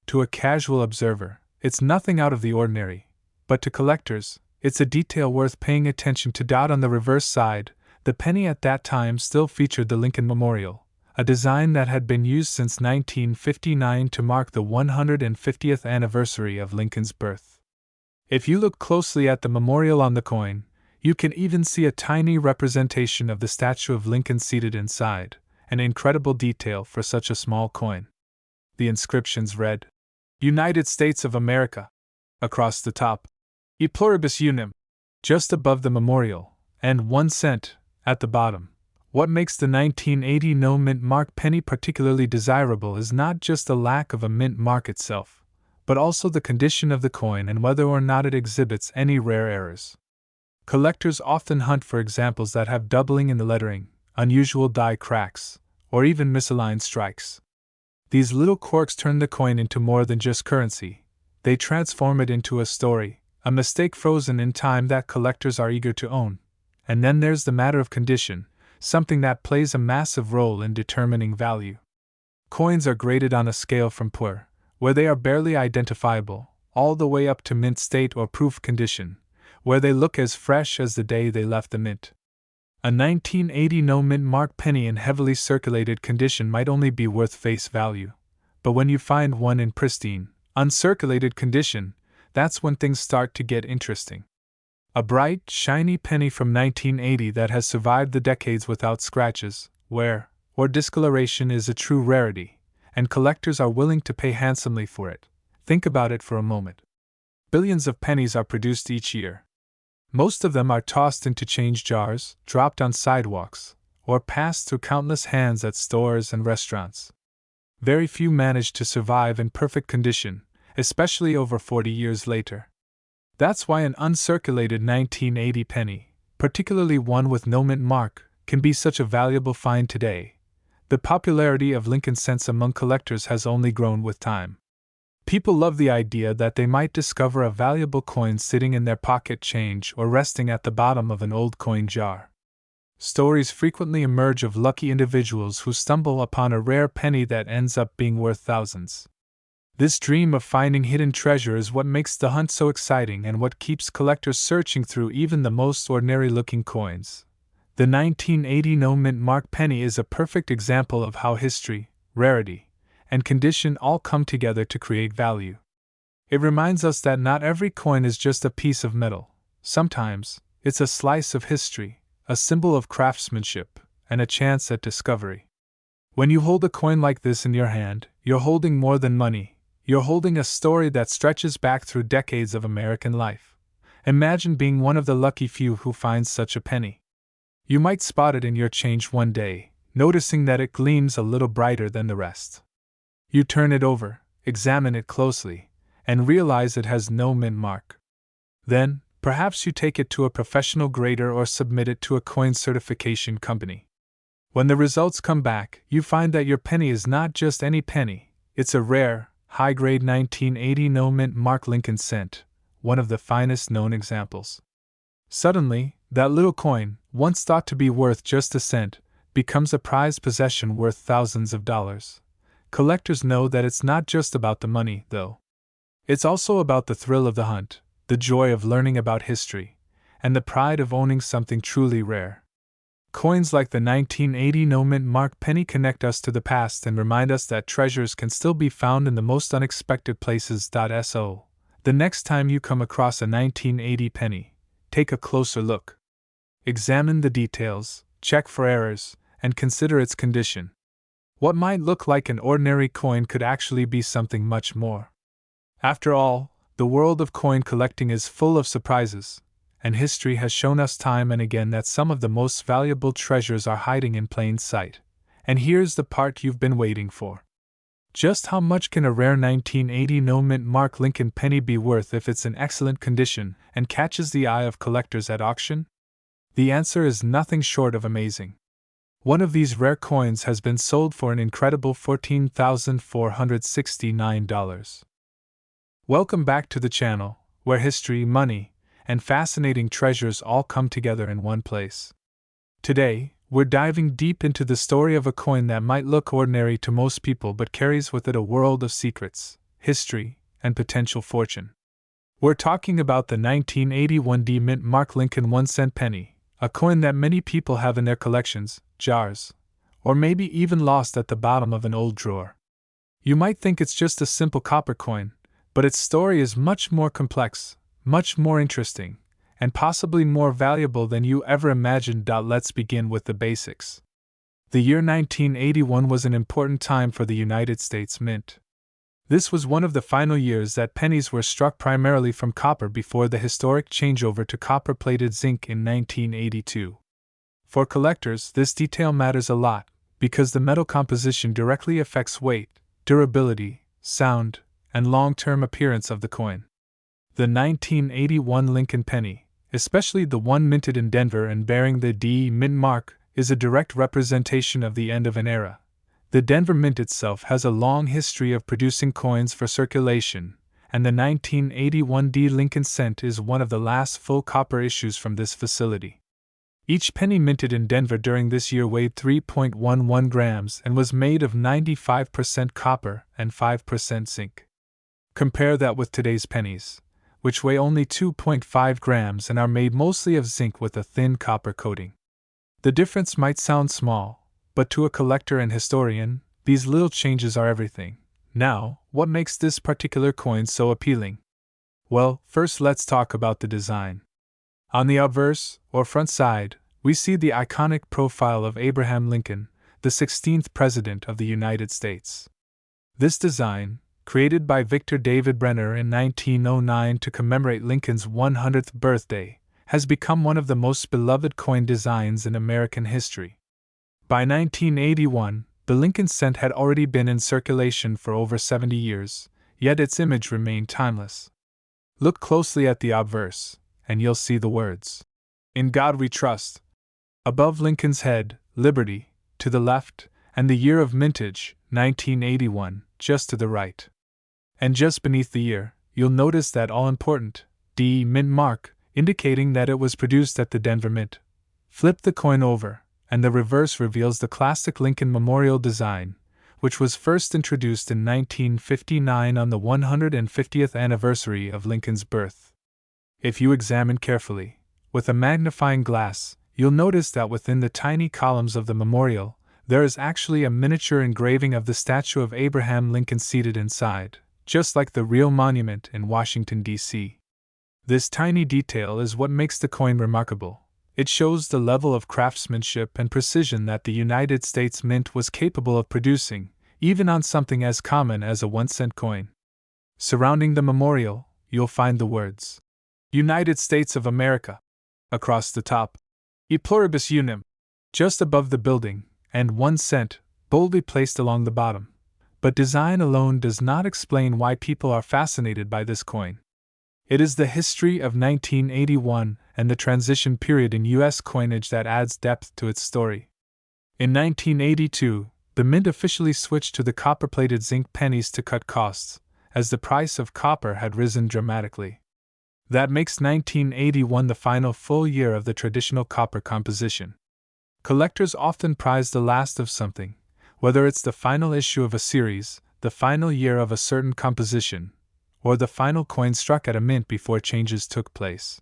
A: To a casual observer, it's nothing out of the ordinary, but to collectors, it's a detail worth paying attention to. On the reverse side, the penny at that time still featured the Lincoln Memorial, a design that had been used since 1959 to mark the 150th anniversary of Lincoln's birth. If you look closely at the memorial on the coin, you can even see a tiny representation of the statue of Lincoln seated inside, an incredible detail for such a small coin. The inscriptions read, "United States of America," across the top, "E pluribus unum," just above the memorial, and 1 cent at the bottom. What makes the 1980 no mint mark penny particularly desirable is not just the lack of a mint mark itself, but also the condition of the coin and whether or not it exhibits any rare errors. Collectors often hunt for examples that have doubling in the lettering, unusual die cracks, or even misaligned strikes. These little quirks turn the coin into more than just currency. They transform it into a story, a mistake frozen in time that collectors are eager to own. And then there's the matter of condition, something that plays a massive role in determining value. Coins are graded on a scale from poor, where they are barely identifiable, all the way up to mint state or proof condition, where they look as fresh as the day they left the mint. A 1980 no mint mark penny in heavily circulated condition might only be worth face value, but when you find one in pristine, uncirculated condition, that's when things start to get interesting. A bright, shiny penny from 1980 that has survived the decades without scratches, wear, or discoloration is a true rarity, and collectors are willing to pay handsomely for it. Think about it for a moment. Billions of pennies are produced each year. Most of them are tossed into change jars, dropped on sidewalks, or passed through countless hands at stores and restaurants. Very few manage to survive in perfect condition, especially over 40 years later. That's why an uncirculated 1980 penny, particularly one with no mint mark, can be such a valuable find today. The popularity of Lincoln cents among collectors has only grown with time. People love the idea that they might discover a valuable coin sitting in their pocket change or resting at the bottom of an old coin jar. Stories frequently emerge of lucky individuals who stumble upon a rare penny that ends up being worth thousands. This dream of finding hidden treasure is what makes the hunt so exciting and what keeps collectors searching through even the most ordinary-looking coins. The 1980 no mint mark penny is a perfect example of how history, rarity, and condition all come together to create value. It reminds us that not every coin is just a piece of metal. Sometimes, it's a slice of history, a symbol of craftsmanship, and a chance at discovery. When you hold a coin like this in your hand, you're holding more than money. You're holding a story that stretches back through decades of American life. Imagine being one of the lucky few who finds such a penny. You might spot it in your change one day, noticing that it gleams a little brighter than the rest. You turn it over, examine it closely, and realize it has no mint mark. Then, perhaps you take it to a professional grader or submit it to a coin certification company. When the results come back, you find that your penny is not just any penny, it's a rare, high-grade 1980 no mint mark Lincoln cent, one of the finest known examples. Suddenly, that little coin, once thought to be worth just a cent, becomes a prized possession worth thousands of dollars. Collectors know that it's not just about the money, though. It's also about the thrill of the hunt, the joy of learning about history, and the pride of owning something truly rare. Coins like the 1980 no-mint mark penny connect us to the past and remind us that treasures can still be found in the most unexpected places. So, the next time you come across a 1980 penny, take a closer look. Examine the details, check for errors, and consider its condition. What might look like an ordinary coin could actually be something much more. After all, the world of coin collecting is full of surprises, and history has shown us time and again that some of the most valuable treasures are hiding in plain sight. And here's the part you've been waiting for. Just how much can a rare 1980 no-mint mark Lincoln penny be worth if it's in excellent condition and catches the eye of collectors at auction? The answer is nothing short of amazing. One of these rare coins has been sold for an incredible $14,469. Welcome back to the channel, where history, money, and fascinating treasures all come together in one place. Today, we're diving deep into the story of a coin that might look ordinary to most people but carries with it a world of secrets, history, and potential fortune. We're talking about the 1981 D-Mint Mark Lincoln 1-cent penny, a coin that many people have in their collections, jars, or maybe even lost at the bottom of an old drawer. You might think it's just a simple copper coin, but its story is much more complex, much more interesting, and possibly more valuable than you ever imagined. Let's begin with the basics. The year 1981 was an important time for the United States Mint. This was one of the final years that pennies were struck primarily from copper before the historic changeover to copper-plated zinc in 1982. For collectors, this detail matters a lot, because the metal composition directly affects weight, durability, sound, and long-term appearance of the coin. The 1981 Lincoln penny, especially the one minted in Denver and bearing the D-Mint mark, is a direct representation of the end of an era. The Denver Mint itself has a long history of producing coins for circulation, and the 1981 D Lincoln cent is one of the last full copper issues from this facility. Each penny minted in Denver during this year weighed 3.11 grams and was made of 95% copper and 5% zinc. Compare that with today's pennies, which weigh only 2.5 grams and are made mostly of zinc with a thin copper coating. The difference might sound small, but to a collector and historian, these little changes are everything. Now, what makes this particular coin so appealing? Well, first let's talk about the design. On the obverse, or front side, we see the iconic profile of Abraham Lincoln, the 16th President of the United States. This design, created by Victor David Brenner in 1909 to commemorate Lincoln's 100th birthday, has become one of the most beloved coin designs in American history. By 1981, the Lincoln cent had already been in circulation for over 70 years, yet its image remained timeless. Look closely at the obverse, and you'll see the words, "In God We Trust." Above Lincoln's head, Liberty, to the left, and the year of mintage, 1981, just to the right. And just beneath the year, you'll notice that all-important D-Mint mark, indicating that it was produced at the Denver Mint. Flip the coin over, and the reverse reveals the classic Lincoln Memorial design, which was first introduced in 1959 on the 150th anniversary of Lincoln's birth. If you examine carefully, with a magnifying glass, you'll notice that within the tiny columns of the memorial, there is actually a miniature engraving of the statue of Abraham Lincoln seated inside, just like the real monument in Washington, D.C. This tiny detail is what makes the coin remarkable. It shows the level of craftsmanship and precision that the United States Mint was capable of producing, even on something as common as a 1-cent coin. Surrounding the memorial, you'll find the words, "United States of America," across the top, "E pluribus unum," just above the building, and 1 cent, boldly placed along the bottom. But design alone does not explain why people are fascinated by this coin. It is the history of 1981 and the transition period in U.S. coinage that adds depth to its story. In 1982, the Mint officially switched to the copper-plated zinc pennies to cut costs, as the price of copper had risen dramatically. That makes 1981 the final full year of the traditional copper composition. Collectors often prize the last of something, whether it's the final issue of a series, the final year of a certain composition, or the final coin struck at a mint before changes took place.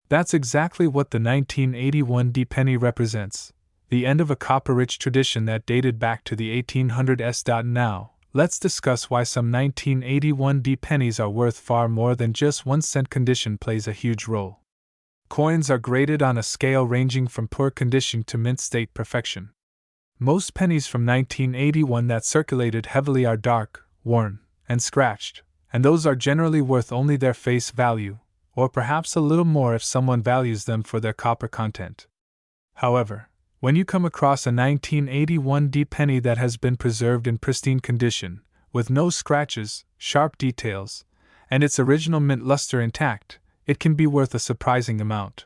A: That's exactly what the 1981 D penny represents, the end of a copper-rich tradition that dated back to the 1800s. Now, let's discuss why some 1981 D pennies are worth far more than just 1 cent. Condition plays a huge role. Coins are graded on a scale ranging from poor condition to mint state perfection. Most pennies from 1981 that circulated heavily are dark, worn, and scratched, and those are generally worth only their face value, or perhaps a little more if someone values them for their copper content. However, when you come across a 1981 D penny that has been preserved in pristine condition, with no scratches, sharp details, and its original mint luster intact, it can be worth a surprising amount.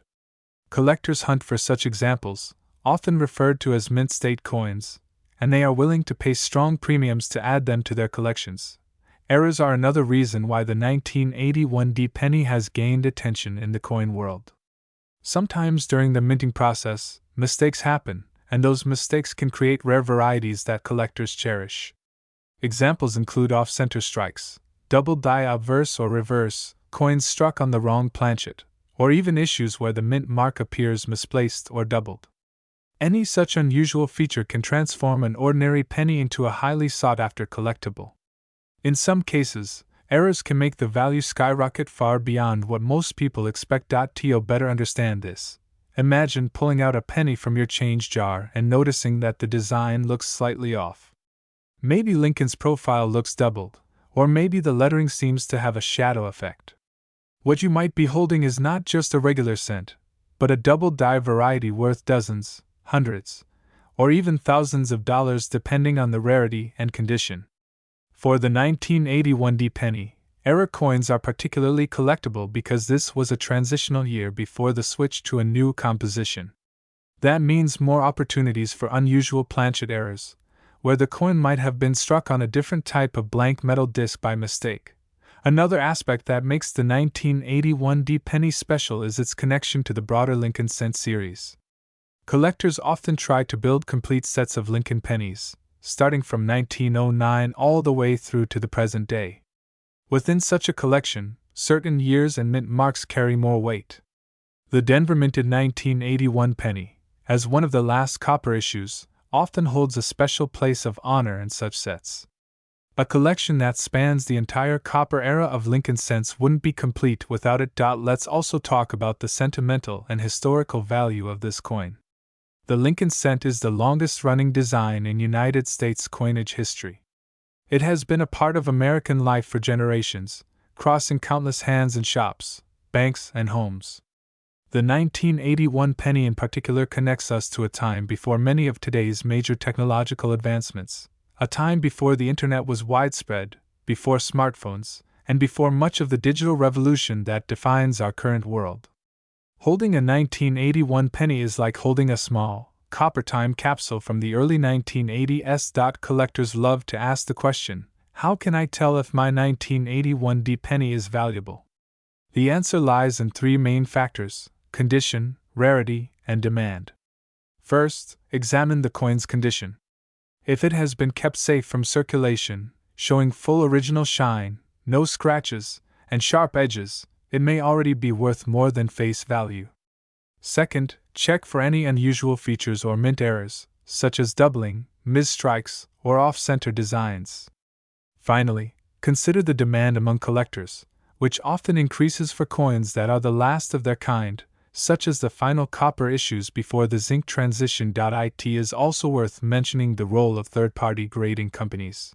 A: Collectors hunt for such examples, often referred to as mint state coins, and they are willing to pay strong premiums to add them to their collections. Errors are another reason why the 1981 D penny has gained attention in the coin world. Sometimes during the minting process, mistakes happen, and those mistakes can create rare varieties that collectors cherish. Examples include off-center strikes, double die obverse or reverse, coins struck on the wrong planchet, or even issues where the mint mark appears misplaced or doubled. Any such unusual feature can transform an ordinary penny into a highly sought-after collectible. In some cases, errors can make the value skyrocket far beyond what most people expect. To better understand this, imagine pulling out a penny from your change jar and noticing that the design looks slightly off. Maybe Lincoln's profile looks doubled, or maybe the lettering seems to have a shadow effect. What you might be holding is not just a regular cent, but a double die variety worth dozens, hundreds, or even thousands of dollars depending on the rarity and condition. For the 1981 D penny, error coins are particularly collectible because this was a transitional year before the switch to a new composition. That means more opportunities for unusual planchet errors, where the coin might have been struck on a different type of blank metal disc by mistake. Another aspect that makes the 1981 D penny special is its connection to the broader Lincoln cent series. Collectors often try to build complete sets of Lincoln pennies, starting from 1909 all the way through to the present day. Within such a collection, certain years and mint marks carry more weight. The Denver minted 1981 penny, as one of the last copper issues, often holds a special place of honor in such sets. A collection that spans the entire copper era of Lincoln cents wouldn't be complete without it. Let's also talk about the sentimental and historical value of this coin. The Lincoln cent is the longest-running design in United States coinage history. It has been a part of American life for generations, crossing countless hands in shops, banks, and homes. The 1981 penny in particular connects us to a time before many of today's major technological advancements, a time before the internet was widespread, before smartphones, and before much of the digital revolution that defines our current world. Holding a 1981 penny is like holding a small, copper time capsule from the early 1980s. Collectors love to ask the question, how can I tell if my 1981 D penny is valuable? The answer lies in 3 main factors: condition, rarity, and demand. First, examine the coin's condition. If it has been kept safe from circulation, showing full original shine, no scratches, and sharp edges, it may already be worth more than face value. Second, check for any unusual features or mint errors, such as doubling, misstrikes, or off-center designs. Finally, consider the demand among collectors, which often increases for coins that are the last of their kind, such as the final copper issues before the zinc transition. It is also worth mentioning the role of third-party grading companies.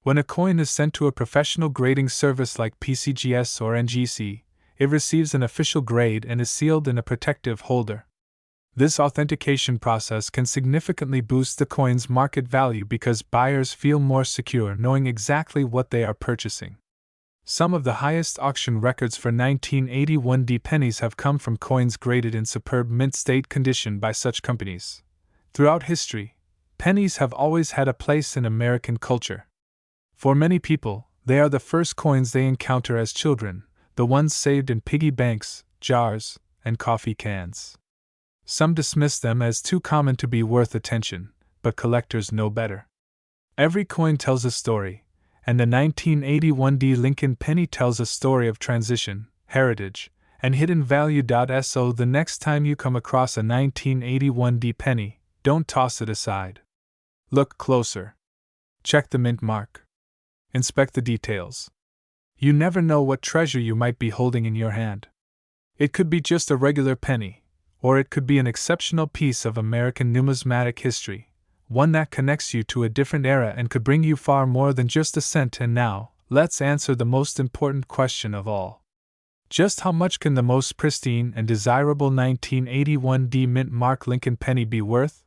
A: When a coin is sent to a professional grading service like PCGS or NGC, it receives an official grade and is sealed in a protective holder. This authentication process can significantly boost the coin's market value because buyers feel more secure knowing exactly what they are purchasing. Some of the highest auction records for 1981 D pennies have come from coins graded in superb mint state condition by such companies. Throughout history, pennies have always had a place in American culture. For many people, they are the first coins they encounter as children, the ones saved in piggy banks, jars, and coffee cans. Some dismiss them as too common to be worth attention, but collectors know better. Every coin tells a story, and the 1981D Lincoln penny tells a story of transition, heritage, and hidden value. So the next time you come across a 1981D penny, don't toss it aside. Look closer. Check the mint mark. Inspect the details. You never know what treasure you might be holding in your hand. It could be just a regular penny, or it could be an exceptional piece of American numismatic history, one that connects you to a different era and could bring you far more than just a cent. And now, let's answer the most important question of all. Just how much can the most pristine and desirable 1981D mint mark Lincoln penny be worth?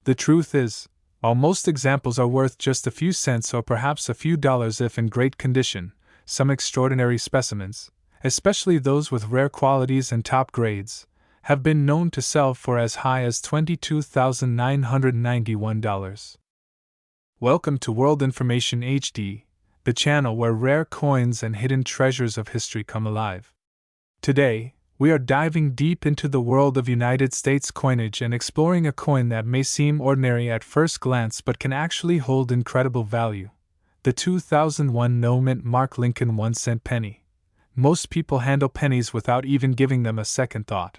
A: The truth is, while most examples are worth just a few cents or perhaps a few dollars if in great condition, some extraordinary specimens, especially those with rare qualities and top grades, have been known to sell for as high as $22,991. Welcome to World Information HD, the channel where rare coins and hidden treasures of history come alive. Today, we are diving deep into the world of United States coinage and exploring a coin that may seem ordinary at first glance but can actually hold incredible value: the 2001 no-mint mark Lincoln 1-cent penny. Most people handle pennies without even giving them a second thought.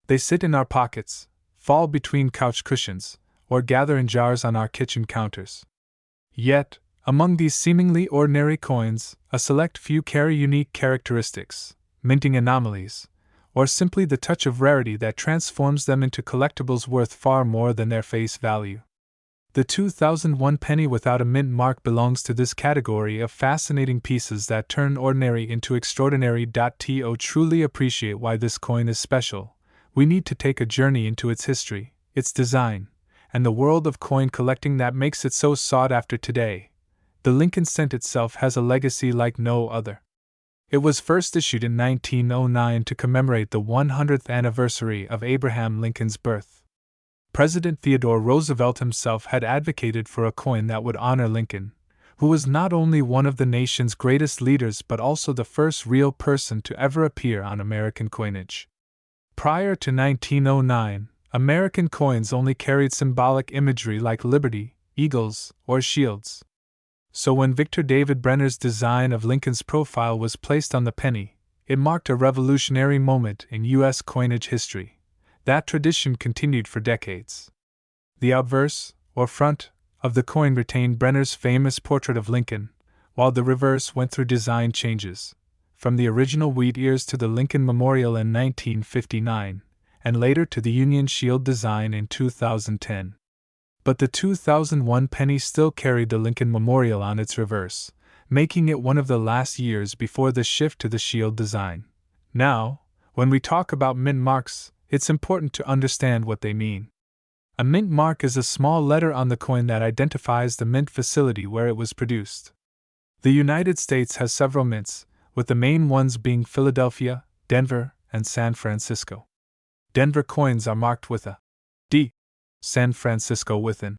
A: They sit in our pockets, fall between couch cushions, or gather in jars on our kitchen counters. Yet, among these seemingly ordinary coins, a select few carry unique characteristics, minting anomalies, or simply the touch of rarity that transforms them into collectibles worth far more than their face value. The 2001 penny without a mint mark belongs to this category of fascinating pieces that turn ordinary into extraordinary. To truly appreciate why this coin is special, we need to take a journey into its history, its design, and the world of coin collecting that makes it so sought after today. The Lincoln cent itself has a legacy like no other. It was first issued in 1909 to commemorate the 100th anniversary of Abraham Lincoln's birth. President Theodore Roosevelt himself had advocated for a coin that would honor Lincoln, who was not only one of the nation's greatest leaders but also the first real person to ever appear on American coinage. Prior to 1909, American coins only carried symbolic imagery like liberty, eagles, or shields. So when Victor David Brenner's design of Lincoln's profile was placed on the penny, it marked a revolutionary moment in U.S. coinage history. That tradition continued for decades. The obverse, or front, of the coin retained Brenner's famous portrait of Lincoln, while the reverse went through design changes, from the original wheat ears to the Lincoln Memorial in 1959, and later to the Union Shield design in 2010. But the 2001 penny still carried the Lincoln Memorial on its reverse, making it one of the last years before the shift to the shield design. Now, when we talk about mint marks, it's important to understand what they mean. A mint mark is a small letter on the coin that identifies the mint facility where it was produced. The United States has several mints, with the main ones being Philadelphia, Denver, and San Francisco. Denver coins are marked with a D, San Francisco with an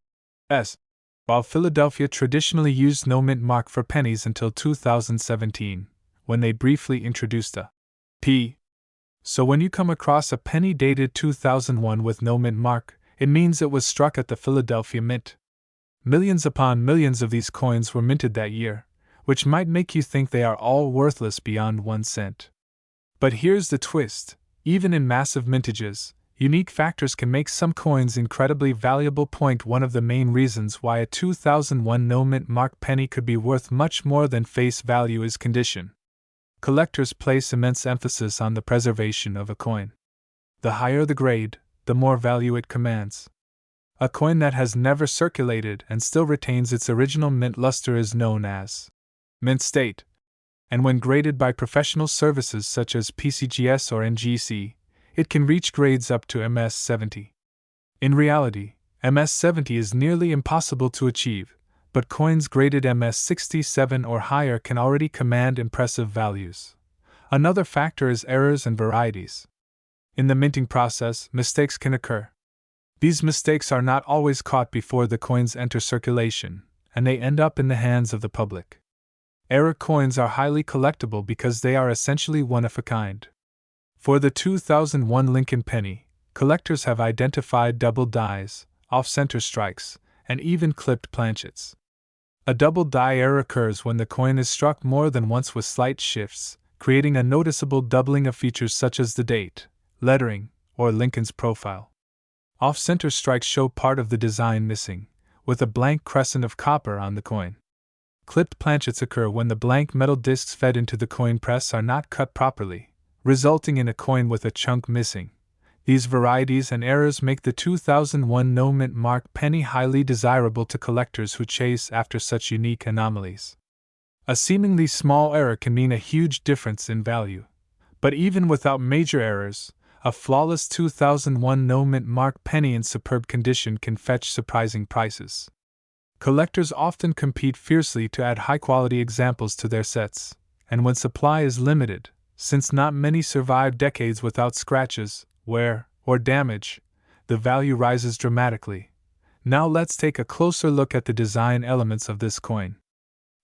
A: S, while Philadelphia traditionally used no mint mark for pennies until 2017, when they briefly introduced a P. So when you come across a penny dated 2001 with no mint mark, it means it was struck at the Philadelphia Mint. Millions upon millions of these coins were minted that year, which might make you think they are all worthless beyond 1 cent. But here's the twist: even in massive mintages, unique factors can make some coins incredibly valuable. One of the main reasons why a 2001 no mint mark penny could be worth much more than face value is condition. Collectors place immense emphasis on the preservation of a coin. The higher the grade, the more value it commands. A coin that has never circulated and still retains its original mint luster is known as mint state, and when graded by professional services such as PCGS or NGC, it can reach grades up to MS-70. In reality, MS-70 is nearly impossible to achieve, but coins graded MS-67 or higher can already command impressive values. Another factor is errors and varieties. In the minting process, mistakes can occur. These mistakes are not always caught before the coins enter circulation, and they end up in the hands of the public. Era coins are highly collectible because they are essentially one of a kind. For the 2001 Lincoln penny, collectors have identified double dies, off-center strikes, and even clipped planchets. A double die error occurs when the coin is struck more than once with slight shifts, creating a noticeable doubling of features such as the date, lettering, or Lincoln's profile. Off-center strikes show part of the design missing, with a blank crescent of copper on the coin. Clipped planchets occur when the blank metal discs fed into the coin press are not cut properly, resulting in a coin with a chunk missing. These varieties and errors make the 2001 no-mint mark penny highly desirable to collectors who chase after such unique anomalies. A seemingly small error can mean a huge difference in value. But even without major errors, a flawless 2001 no-mint mark penny in superb condition can fetch surprising prices. Collectors often compete fiercely to add high-quality examples to their sets, and when supply is limited, since not many survive decades without scratches, wear, or damage, the value rises dramatically. Now let's take a closer look at the design elements of this coin.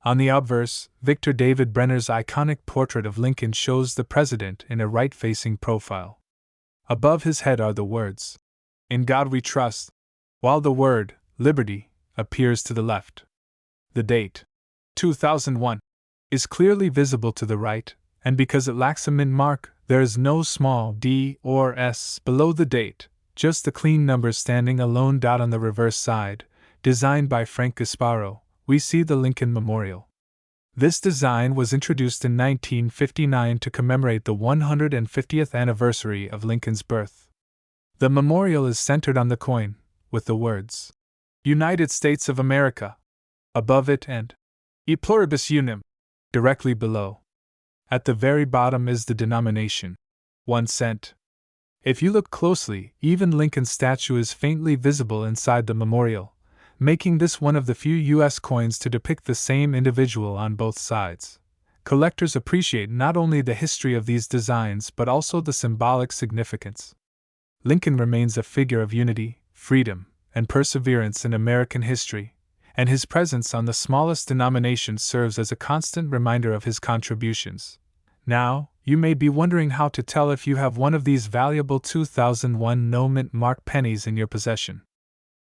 A: On the obverse, Victor David Brenner's iconic portrait of Lincoln shows the president in a right-facing profile. Above his head are the words, "In God We Trust," while the word, "Liberty," appears to the left. The date, 2001, is clearly visible to the right, and because it lacks a mint mark, there is no small d or s below the date, just the clean numbers standing alone. On the reverse side, designed by Frank Gasparo, we see the Lincoln Memorial. This design was introduced in 1959 to commemorate the 150th anniversary of Lincoln's birth. The memorial is centered on the coin, with the words, "United States of America," above it and "E pluribus unum" directly below. At the very bottom is the denomination, 1 cent. If you look closely, even Lincoln's statue is faintly visible inside the memorial, making this one of the few U.S. coins to depict the same individual on both sides. Collectors appreciate not only the history of these designs but also the symbolic significance. Lincoln remains a figure of unity, freedom, and perseverance in American history, and his presence on the smallest denomination serves as a constant reminder of his contributions. Now, you may be wondering how to tell if you have one of these valuable 2001 no-mint mark pennies in your possession.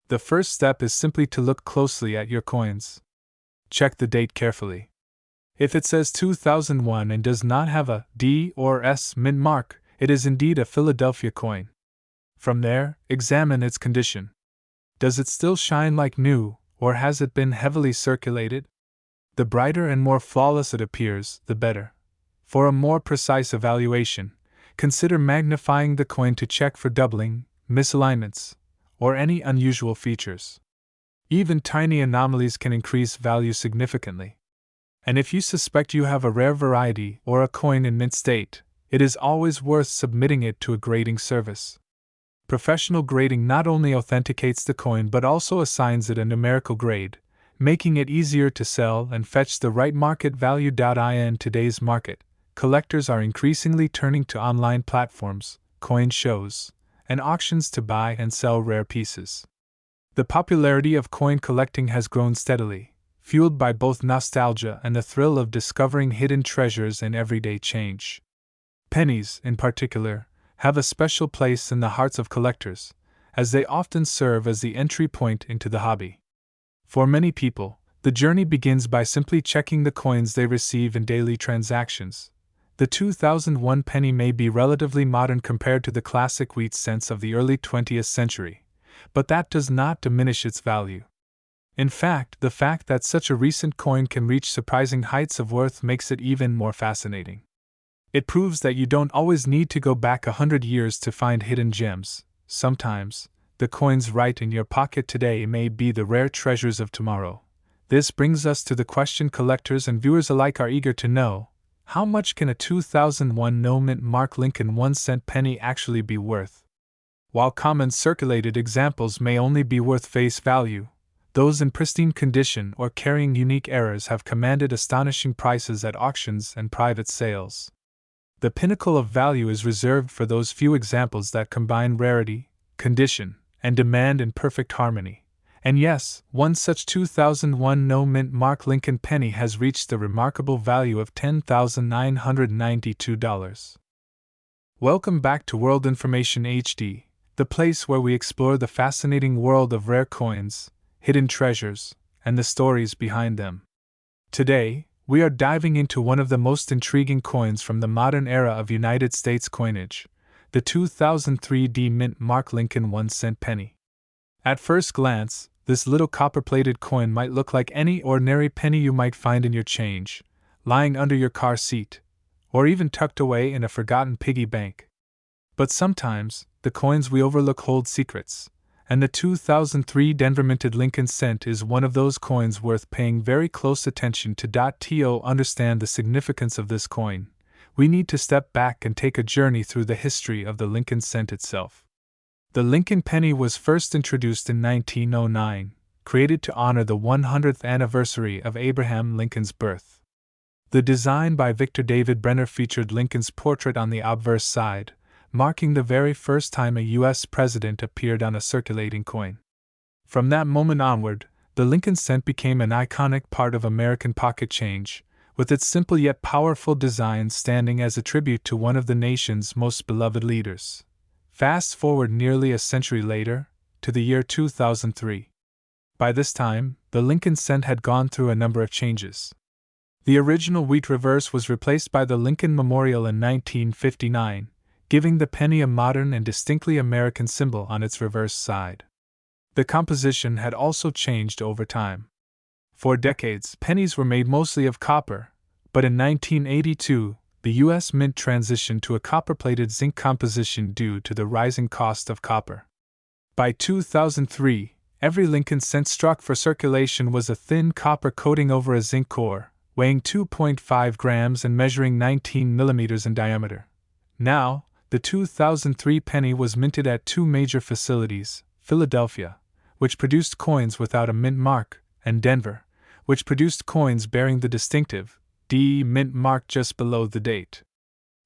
A: The first step is simply to look closely at your coins. Check the date carefully. If it says 2001 and does not have a D or S mint mark, it is indeed a Philadelphia coin. From there, examine its condition. Does it still shine like new, or has it been heavily circulated? The brighter and more flawless it appears, the better. For a more precise evaluation, consider magnifying the coin to check for doubling, misalignments, or any unusual features. Even tiny anomalies can increase value significantly. And if you suspect you have a rare variety or a coin in mint state, it is always worth submitting it to a grading service. Professional grading not only authenticates the coin but also assigns it a numerical grade, making it easier to sell and fetch the right market value. In today's market, collectors are increasingly turning to online platforms, coin shows, and auctions to buy and sell rare pieces. The popularity of coin collecting has grown steadily, fueled by both nostalgia and the thrill of discovering hidden treasures in everyday change. Pennies, in particular, have a special place in the hearts of collectors, as they often serve as the entry point into the hobby. For many people, the journey begins by simply checking the coins they receive in daily transactions. The 2001 penny may be relatively modern compared to the classic wheat cents of the early 20th century, but that does not diminish its value. In fact, the fact that such a recent coin can reach surprising heights of worth makes it even more fascinating. It proves that you don't always need to go back 100 years to find hidden gems. Sometimes, the coins right in your pocket today may be the rare treasures of tomorrow. This brings us to the question collectors and viewers alike are eager to know: how much can a 2001 no-mint mark Lincoln 1-cent penny actually be worth? While common circulated examples may only be worth face value, those in pristine condition or carrying unique errors have commanded astonishing prices at auctions and private sales. The pinnacle of value is reserved for those few examples that combine rarity, condition, and demand in perfect harmony, And yes, one such 2001 no-mint mark Lincoln penny has reached the remarkable value of $10,992. Welcome back to World Information HD, the place where we explore the fascinating world of rare coins, hidden treasures, and the stories behind them. Today, we are diving into one of the most intriguing coins from the modern era of United States coinage, the 2003 D-Mint Mark Lincoln 1-cent penny. At first glance, this little copper-plated coin might look like any ordinary penny you might find in your change, lying under your car seat, or even tucked away in a forgotten piggy bank. But sometimes, the coins we overlook hold secrets, and the 2003 Denver minted Lincoln cent is one of those coins worth paying very close attention to. To understand the significance of this coin, we need to step back and take a journey through the history of the Lincoln cent itself. The Lincoln penny was first introduced in 1909, created to honor the 100th anniversary of Abraham Lincoln's birth. The design by Victor David Brenner featured Lincoln's portrait on the obverse side, marking the very first time a U.S. president appeared on a circulating coin. From that moment onward, the Lincoln cent became an iconic part of American pocket change, with its simple yet powerful design standing as a tribute to one of the nation's most beloved leaders. Fast forward nearly a century later, to the year 2003. By this time, the Lincoln cent had gone through a number of changes. The original wheat reverse was replaced by the Lincoln Memorial in 1959, giving the penny a modern and distinctly American symbol on its reverse side. The composition had also changed over time. For decades, pennies were made mostly of copper, but in 1982, the U.S. Mint transitioned to a copper-plated zinc composition due to the rising cost of copper. By 2003, every Lincoln cent struck for circulation was a thin copper coating over a zinc core, weighing 2.5 grams and measuring 19 millimeters in diameter. Now, the 2003 penny was minted at two major facilities, Philadelphia, which produced coins without a mint mark, and Denver, which produced coins bearing the distinctive D-Mint mark just below the date.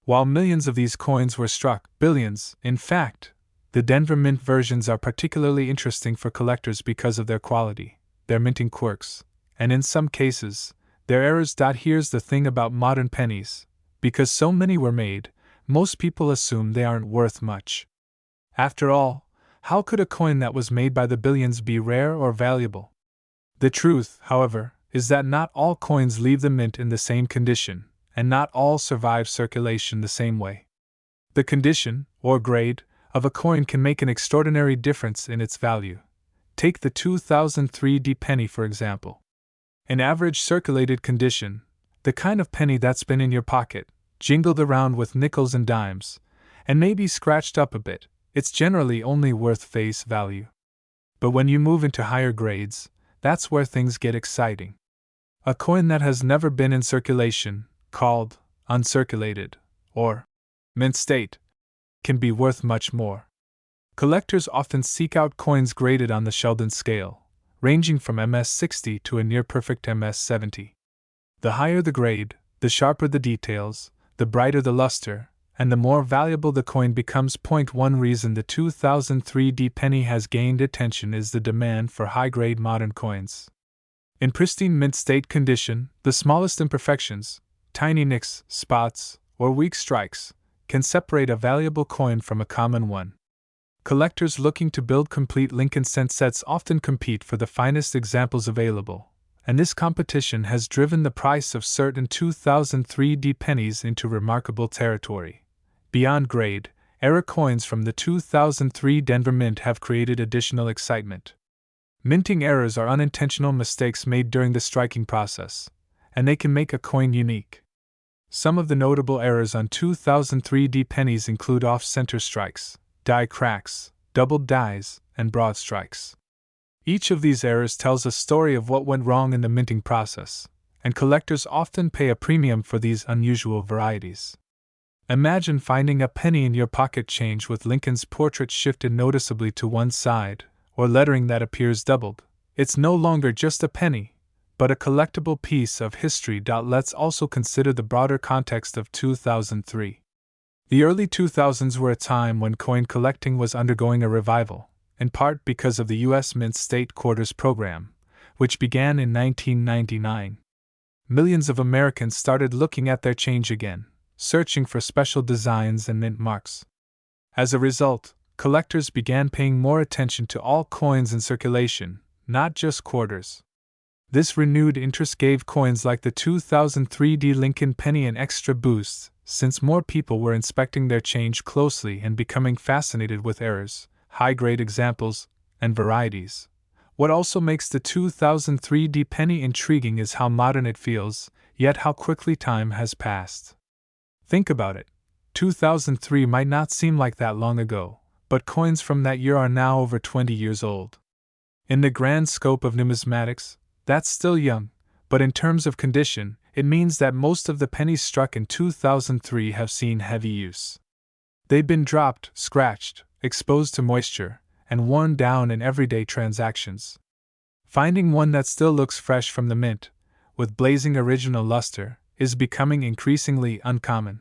A: While millions of these coins were struck, billions, in fact, the Denver Mint versions are particularly interesting for collectors because of their quality, their minting quirks, and in some cases, their errors. Here's the thing about modern pennies: because so many were made, most people assume they aren't worth much. After all, how could a coin that was made by the billions be rare or valuable? The truth, however, is that not all coins leave the mint in the same condition, and not all survive circulation the same way. The condition, or grade, of a coin can make an extraordinary difference in its value. Take the 2003 D penny for example. In average circulated condition, the kind of penny that's been in your pocket, jingled around with nickels and dimes, and maybe scratched up a bit, it's generally only worth face value. But when you move into higher grades, that's where things get exciting. A coin that has never been in circulation, called uncirculated, or mint state, can be worth much more. Collectors often seek out coins graded on the Sheldon scale, ranging from MS-60 to a near-perfect MS-70. The higher the grade, the sharper the details, the brighter the luster, and the more valuable the coin becomes. One reason the 2003 D penny has gained attention is the demand for high-grade modern coins. In pristine mint state condition, the smallest imperfections, tiny nicks, spots, or weak strikes, can separate a valuable coin from a common one. Collectors looking to build complete Lincoln cent sets often compete for the finest examples available, and this competition has driven the price of certain 2003 D pennies into remarkable territory. Beyond grade, error coins from the 2003 Denver Mint have created additional excitement. Minting errors are unintentional mistakes made during the striking process, and they can make a coin unique. Some of the notable errors on 2003 D pennies include off-center strikes, die cracks, doubled dies, and broad strikes. Each of these errors tells a story of what went wrong in the minting process, and collectors often pay a premium for these unusual varieties. Imagine finding a penny in your pocket change with Lincoln's portrait shifted noticeably to one side, or lettering that appears doubled. It's no longer just a penny, but a collectible piece of history. Let's also consider the broader context of 2003. The early 2000s were a time when coin collecting was undergoing a revival, in part because of the U.S. Mint's State Quarters program, which began in 1999. Millions of Americans started looking at their change again, searching for special designs and mint marks. As a result, collectors began paying more attention to all coins in circulation, not just quarters. This renewed interest gave coins like the 2003 Lincoln penny an extra boost, since more people were inspecting their change closely and becoming fascinated with errors, high-grade examples, and varieties. What also makes the 2003 penny intriguing is how modern it feels, yet how quickly time has passed. Think about it. 2003 might not seem like that long ago, but coins from that year are now over 20 years old. In the grand scope of numismatics, that's still young, but in terms of condition, it means that most of the pennies struck in 2003 have seen heavy use. They've been dropped, scratched, exposed to moisture, and worn down in everyday transactions. Finding one that still looks fresh from the mint, with blazing original luster, is becoming increasingly uncommon.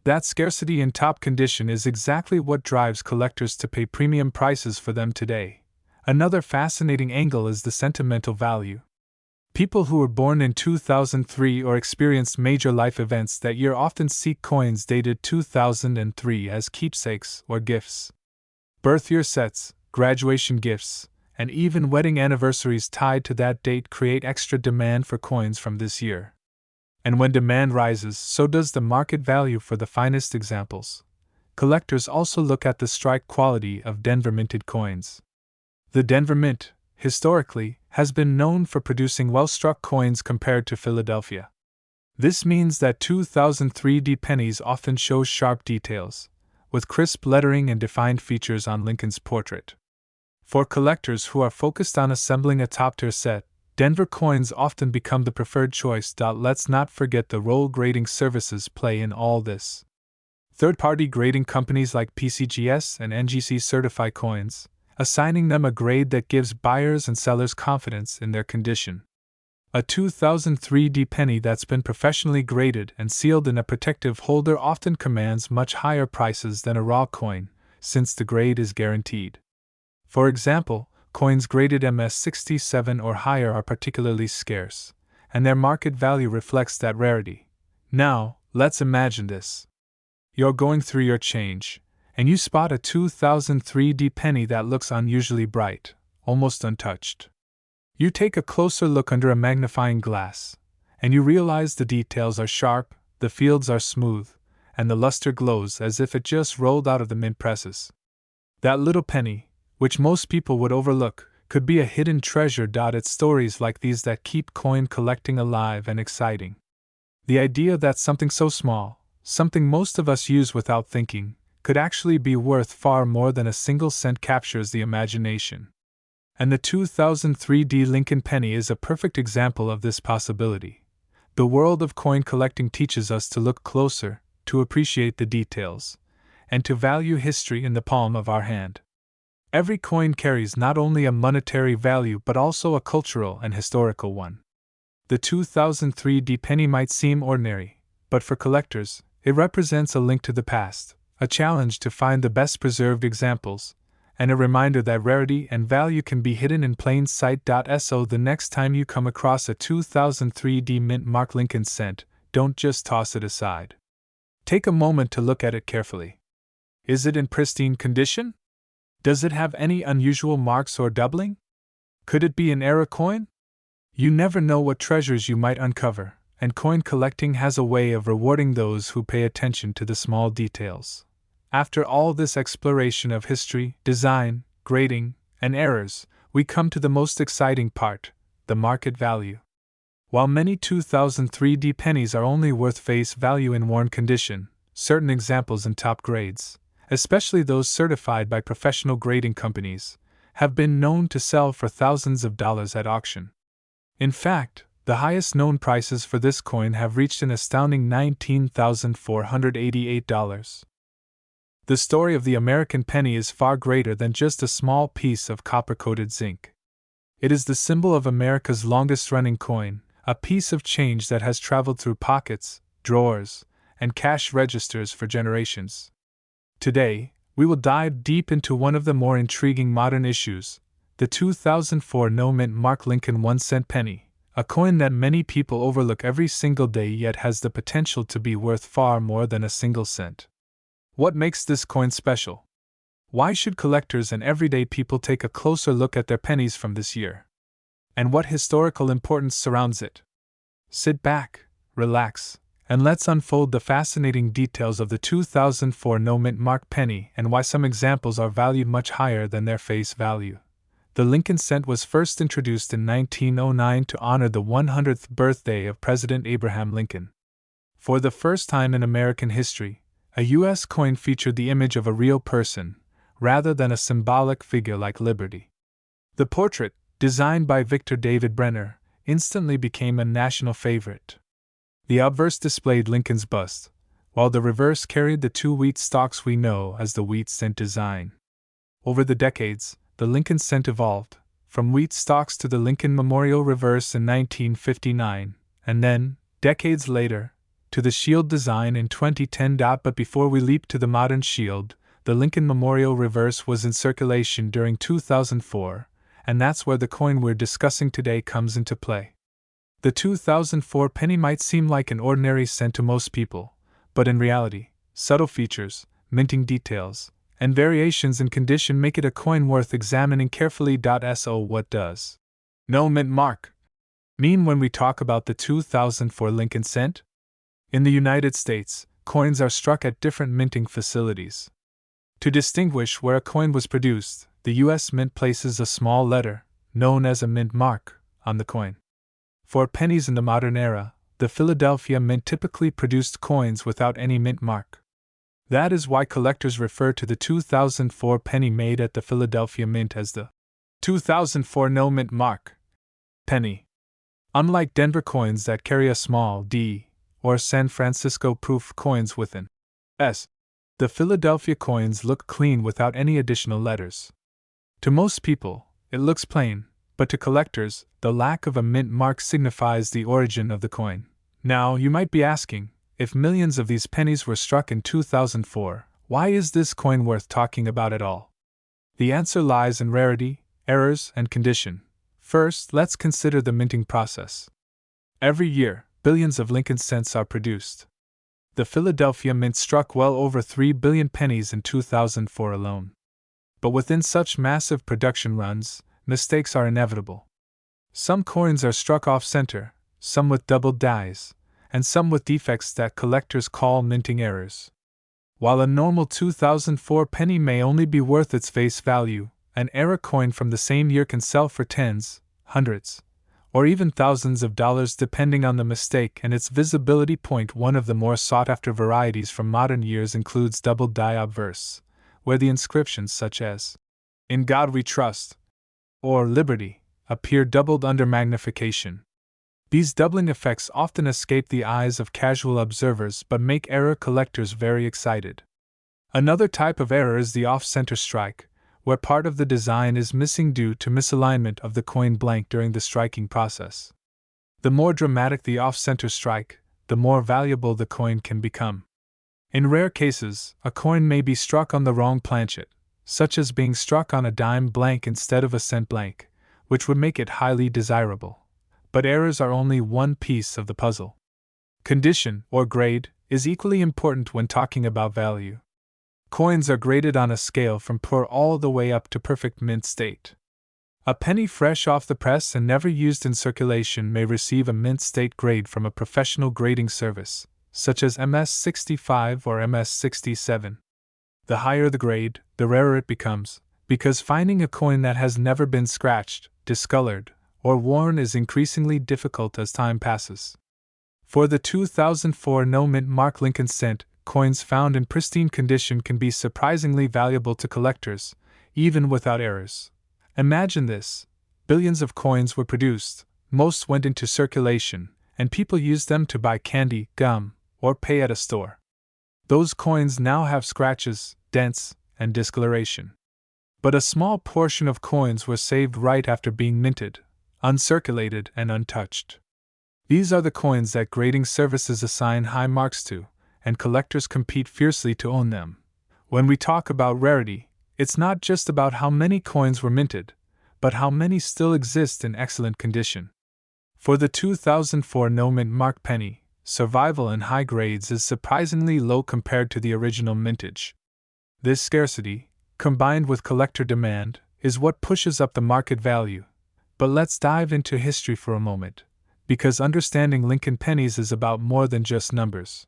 A: That scarcity in top condition is exactly what drives collectors to pay premium prices for them today. Another fascinating angle is the sentimental value. People who were born in 2003 or experienced major life events that year often seek coins dated 2003 as keepsakes or gifts. Birth year sets, graduation gifts, and even wedding anniversaries tied to that date create extra demand for coins from this year. And when demand rises, so does the market value for the finest examples. Collectors also look at the strike quality of Denver minted coins. The Denver Mint, historically, has been known for producing well-struck coins compared to Philadelphia. This means that 2003 pennies often show sharp details, with crisp lettering and defined features on Lincoln's portrait. For collectors who are focused on assembling a top-tier set, Denver coins often become the preferred choice. Let's not forget the role grading services play in all this. Third-party grading companies like PCGS and NGC certify coins, assigning them a grade that gives buyers and sellers confidence in their condition. A 2003 penny that's been professionally graded and sealed in a protective holder often commands much higher prices than a raw coin, since the grade is guaranteed. For example, coins graded MS67 or higher are particularly scarce, and their market value reflects that rarity. Now, let's imagine this. You're going through your change, and you spot a 2003 penny that looks unusually bright, almost untouched. You take a closer look under a magnifying glass, and you realize the details are sharp, the fields are smooth, and the luster glows as if it just rolled out of the mint presses. That little penny, which most people would overlook, could be a hidden treasure. It's stories like these that keep coin collecting alive and exciting. The idea that something so small, something most of us use without thinking, could actually be worth far more than a single cent captures the imagination. And the 2003 Lincoln penny is a perfect example of this possibility. The world of coin collecting teaches us to look closer, to appreciate the details, and to value history in the palm of our hand. Every coin carries not only a monetary value but also a cultural and historical one. The 2003 penny might seem ordinary, but for collectors, it represents a link to the past, a challenge to find the best preserved examples, and a reminder that rarity and value can be hidden in plain sight. So the next time you come across a 2003 mint mark Lincoln cent, don't just toss it aside. Take a moment to look at it carefully. Is it in pristine condition? Does it have any unusual marks or doubling? Could it be an error coin? You never know what treasures you might uncover, and coin collecting has a way of rewarding those who pay attention to the small details. After all this exploration of history, design, grading, and errors, we come to the most exciting part, the market value. While many 2003 pennies are only worth face value in worn condition, certain examples in top grades, especially those certified by professional grading companies, have been known to sell for thousands of dollars at auction. In fact, the highest known prices for this coin have reached an astounding $19,488. The story of the American penny is far greater than just a small piece of copper-coated zinc. It is the symbol of America's longest-running coin, a piece of change that has traveled through pockets, drawers, and cash registers for generations. Today, We will dive deep into one of the more intriguing modern issues, the 2004 no-mint mark Lincoln 1-cent penny, a coin that many people overlook every single day yet has the potential to be worth far more than a single cent. What makes this coin special? Why should collectors and everyday people take a closer look at their pennies from this year? And what historical importance surrounds it? Sit back, relax, and let's unfold the fascinating details of the 2004 no-mint mark penny and why some examples are valued much higher than their face value. The Lincoln cent was first introduced in 1909 to honor the 100th birthday of President Abraham Lincoln. For the first time in American history, a U.S. coin featured the image of a real person, rather than a symbolic figure like Liberty. The portrait, designed by Victor David Brenner, instantly became a national favorite. The obverse displayed Lincoln's bust, while the reverse carried the two wheat stalks we know as the wheat cent design. Over the decades, the Lincoln cent evolved, from wheat stalks to the Lincoln Memorial reverse in 1959, and then, decades later, to the shield design in 2010. But before we leap to the modern shield, the Lincoln Memorial reverse was in circulation during 2004, and that's where the coin we're discussing today comes into play. The 2004 penny might seem like an ordinary cent to most people, but in reality, subtle features, minting details, and variations in condition make it a coin worth examining carefully. So what does no mint mark mean when we talk about the 2004 Lincoln cent? In the United States, coins are struck at different minting facilities. To distinguish where a coin was produced, the U.S. Mint places a small letter, known as a mint mark, on the coin. For pennies in the modern era, the Philadelphia Mint typically produced coins without any mint mark. That is why collectors refer to the 2004 penny made at the Philadelphia Mint as the 2004 no mint mark penny. Unlike Denver coins that carry a small D, or San Francisco proof coins with an S, the Philadelphia coins look clean without any additional letters. To most people, it looks plain, but to collectors, the lack of a mint mark signifies the origin of the coin. Now, you might be asking, if millions of these pennies were struck in 2004, why is this coin worth talking about at all? The answer lies in rarity, errors, and condition. First, let's consider the minting process. Every year, billions of Lincoln cents are produced. The Philadelphia Mint struck well over 3 billion pennies in 2004 alone. But within such massive production runs, mistakes are inevitable. Some coins are struck off-center, some with doubled dies, and some with defects that collectors call minting errors. While a normal 2004 penny may only be worth its face value, an error coin from the same year can sell for tens, hundreds, or even thousands of dollars depending on the mistake and its visibility point. One of the more sought-after varieties from modern years includes double die obverse, where the inscriptions such as, "In God We Trust," or "Liberty," appear doubled under magnification. These doubling effects often escape the eyes of casual observers but make error collectors very excited. Another type of error is the off-center strike, where part of the design is missing due to misalignment of the coin blank during the striking process. The more dramatic the off-center strike, the more valuable the coin can become. In rare cases, a coin may be struck on the wrong planchet, such as being struck on a dime blank instead of a cent blank, which would make it highly desirable. But errors are only one piece of the puzzle. Condition, or grade, is equally important when talking about value. Coins are graded on a scale from poor all the way up to perfect mint state. A penny fresh off the press and never used in circulation may receive a mint state grade from a professional grading service, such as MS-65 or MS-67. The higher the grade, the rarer it becomes, because finding a coin that has never been scratched, discolored, or worn is increasingly difficult as time passes. For the 2004 no mint mark Lincoln cent, coins found in pristine condition can be surprisingly valuable to collectors, even without errors. Imagine this: billions of coins were produced, most went into circulation, and people used them to buy candy, gum, or pay at a store. Those coins now have scratches, dents, and discoloration. But a small portion of coins were saved right after being minted, uncirculated and untouched. These are the coins that grading services assign high marks to, and collectors compete fiercely to own them. When we talk about rarity, it's not just about how many coins were minted, but how many still exist in excellent condition. For the 2004 no-mint mark penny, survival in high grades is surprisingly low compared to the original mintage. This scarcity, combined with collector demand, is what pushes up the market value. But let's dive into history for a moment, because understanding Lincoln pennies is about more than just numbers.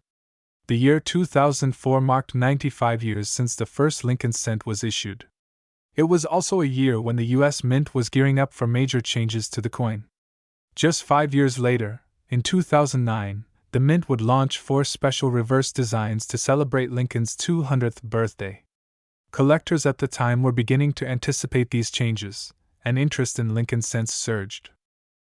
A: The year 2004 marked 95 years since the first Lincoln cent was issued. It was also a year when the U.S. Mint was gearing up for major changes to the coin. Just 5 years later, in 2009, the Mint would launch 4 special reverse designs to celebrate Lincoln's 200th birthday. Collectors at the time were beginning to anticipate these changes, and interest in Lincoln cents surged.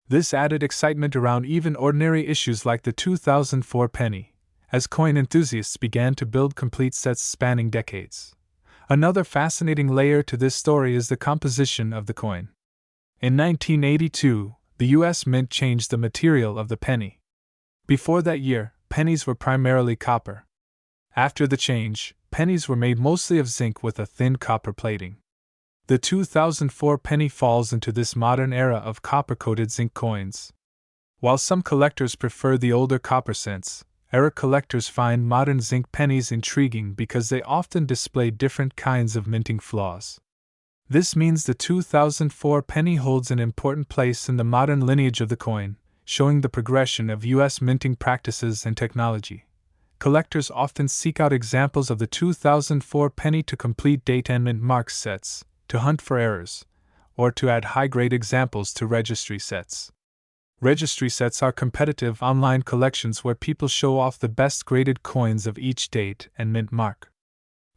A: This added excitement around even ordinary issues like the 2004 penny, as coin enthusiasts began to build complete sets spanning decades. Another fascinating layer to this story is the composition of the coin. In 1982, the U.S. Mint changed the material of the penny. Before that year, pennies were primarily copper. After the change, pennies were made mostly of zinc with a thin copper plating. The 2004 penny falls into this modern era of copper-coated zinc coins. While some collectors prefer the older copper cents, era collectors find modern zinc pennies intriguing because they often display different kinds of minting flaws. This means the 2004 penny holds an important place in the modern lineage of the coin, showing the progression of U.S. minting practices and technology. Collectors often seek out examples of the 2004 penny to complete date and mint mark sets, to hunt for errors, or to add high-grade examples to registry sets. Registry sets are competitive online collections where people show off the best graded coins of each date and mint mark.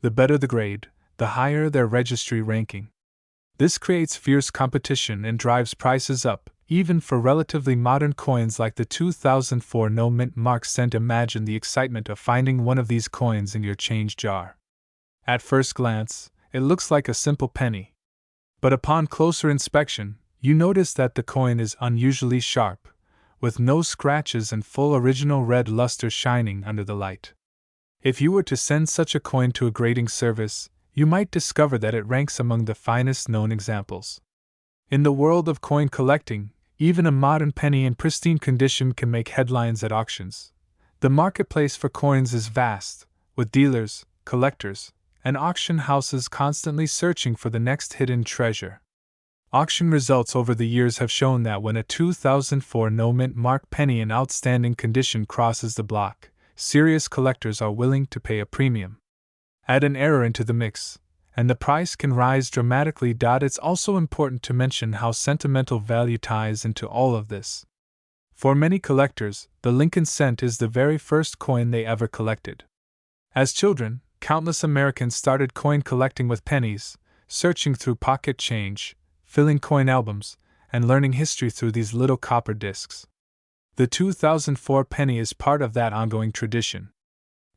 A: The better the grade, the higher their registry ranking. This creates fierce competition and drives prices up, even for relatively modern coins like the 2004 no-mint mark cent. Imagine the excitement of finding one of these coins in your change jar. At first glance, it looks like a simple penny. But upon closer inspection, you notice that the coin is unusually sharp, with no scratches and full original red luster shining under the light. If you were to send such a coin to a grading service, you might discover that it ranks among the finest known examples. In the world of coin collecting, even a modern penny in pristine condition can make headlines at auctions. The marketplace for coins is vast, with dealers, collectors, and auction houses constantly searching for the next hidden treasure. Auction results over the years have shown that when a 2004 no-mint mark penny in outstanding condition crosses the block, serious collectors are willing to pay a premium. Add an error into the mix, and the price can rise dramatically. It's also important to mention how sentimental value ties into all of this. For many collectors, the Lincoln cent is the very first coin they ever collected. As children, countless Americans started coin collecting with pennies, searching through pocket change, filling coin albums, and learning history through these little copper discs. The 2004 penny is part of that ongoing tradition.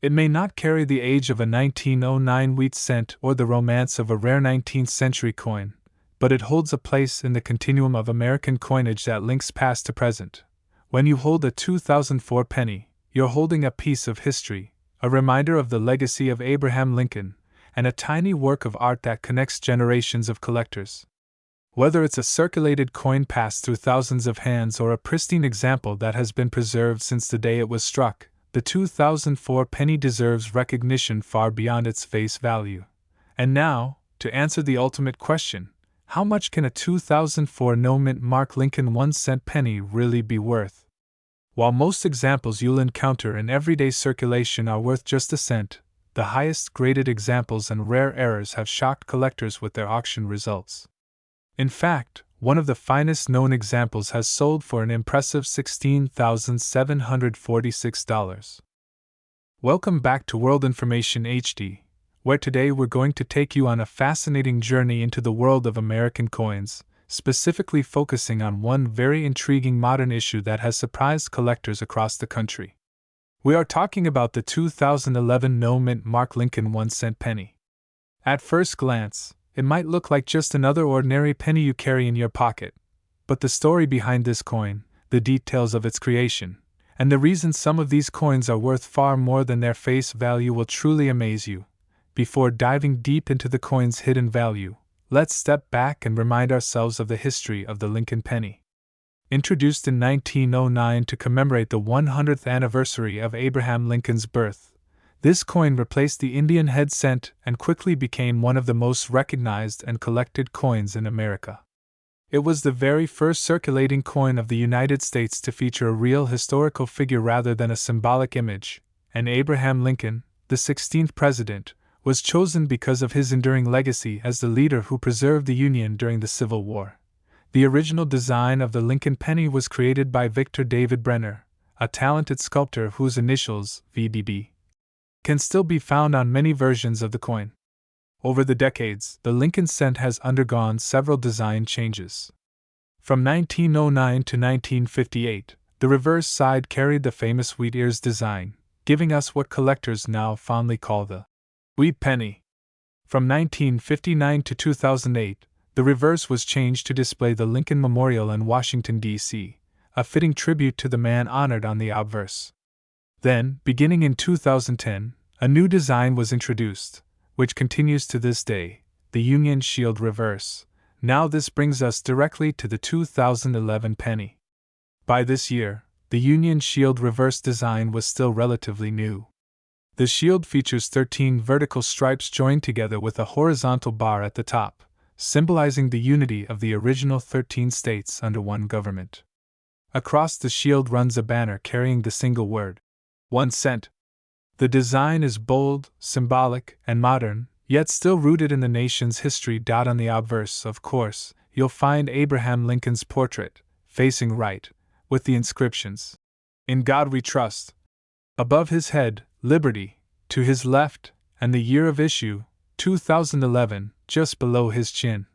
A: It may not carry the age of a 1909 wheat cent or the romance of a rare 19th century coin, but it holds a place in the continuum of American coinage that links past to present. When you hold a 2004 penny, you're holding a piece of history, a reminder of the legacy of Abraham Lincoln, and a tiny work of art that connects generations of collectors. Whether it's a circulated coin passed through thousands of hands or a pristine example that has been preserved since the day it was struck, the 2004 penny deserves recognition far beyond its face value. And now, to answer the ultimate question, how much can a 2004 no-mint mark Lincoln 1-cent penny really be worth? While most examples you'll encounter in everyday circulation are worth just a cent, the highest graded examples and rare errors have shocked collectors with their auction results. In fact, one of the finest known examples has sold for an impressive $16,746. Welcome back to World Information HD, where today we're going to take you on a fascinating journey into the world of American coins, specifically focusing on one very intriguing modern issue that has surprised collectors across the country. We are talking about the 2011 no-mint mark Lincoln 1-cent penny. At first glance, it might look like just another ordinary penny you carry in your pocket, but the story behind this coin, the details of its creation, and the reason some of these coins are worth far more than their face value will truly amaze you. before diving deep into the coin's hidden value, let's step back and remind ourselves of the history of the Lincoln penny. Introduced in 1909 to commemorate the 100th anniversary of Abraham Lincoln's birth, this coin replaced the Indian head cent and quickly became one of the most recognized and collected coins in America. It was the very first circulating coin of the United States to feature a real historical figure rather than a symbolic image, and Abraham Lincoln, the 16th president, was chosen because of his enduring legacy as the leader who preserved the Union during the Civil War. The original design of the Lincoln penny was created by Victor David Brenner, a talented sculptor whose initials, VDB, can still be found on many versions of the coin. Over the decades, the Lincoln cent has undergone several design changes. From 1909 to 1958, the reverse side carried the famous wheat ears design, giving us what collectors now fondly call the wheat penny. From 1959 to 2008, the reverse was changed to display the Lincoln Memorial in Washington, D.C., a fitting tribute to the man honored on the obverse. Then, beginning in 2010, a new design was introduced, which continues to this day, the Union Shield reverse. Now this brings us directly to the 2011 penny. By this year, the Union Shield reverse design was still relatively new. The shield features 13 vertical stripes joined together with a horizontal bar at the top, symbolizing the unity of the original 13 states under one government. Across the shield runs a banner carrying the single word, 1 cent. The design is bold, symbolic, and modern, yet still rooted in the nation's history. On the obverse, of course, you'll find Abraham Lincoln's portrait, facing right, with the inscriptions, "In God We Trust." Above his head, "Liberty," to his left, and the year of issue, 2011, just below his chin.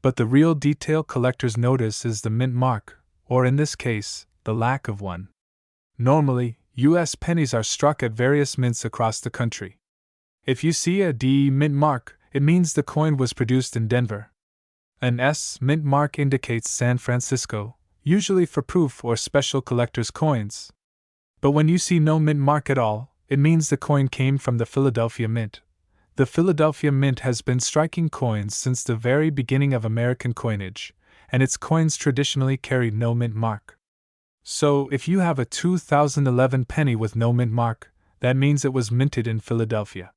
A: But the real detail collectors notice is the mint mark, or in this case, the lack of one. Normally, U.S. pennies are struck at various mints across the country. If you see a D mint mark, it means the coin was produced in Denver. An S mint mark indicates San Francisco, usually for proof or special collector's coins. But when you see no mint mark at all, it means the coin came from the Philadelphia Mint. The Philadelphia Mint has been striking coins since the very beginning of American coinage, and its coins traditionally carried no mint mark. So, if you have a 2011 penny with no mint mark, that means it was minted in Philadelphia.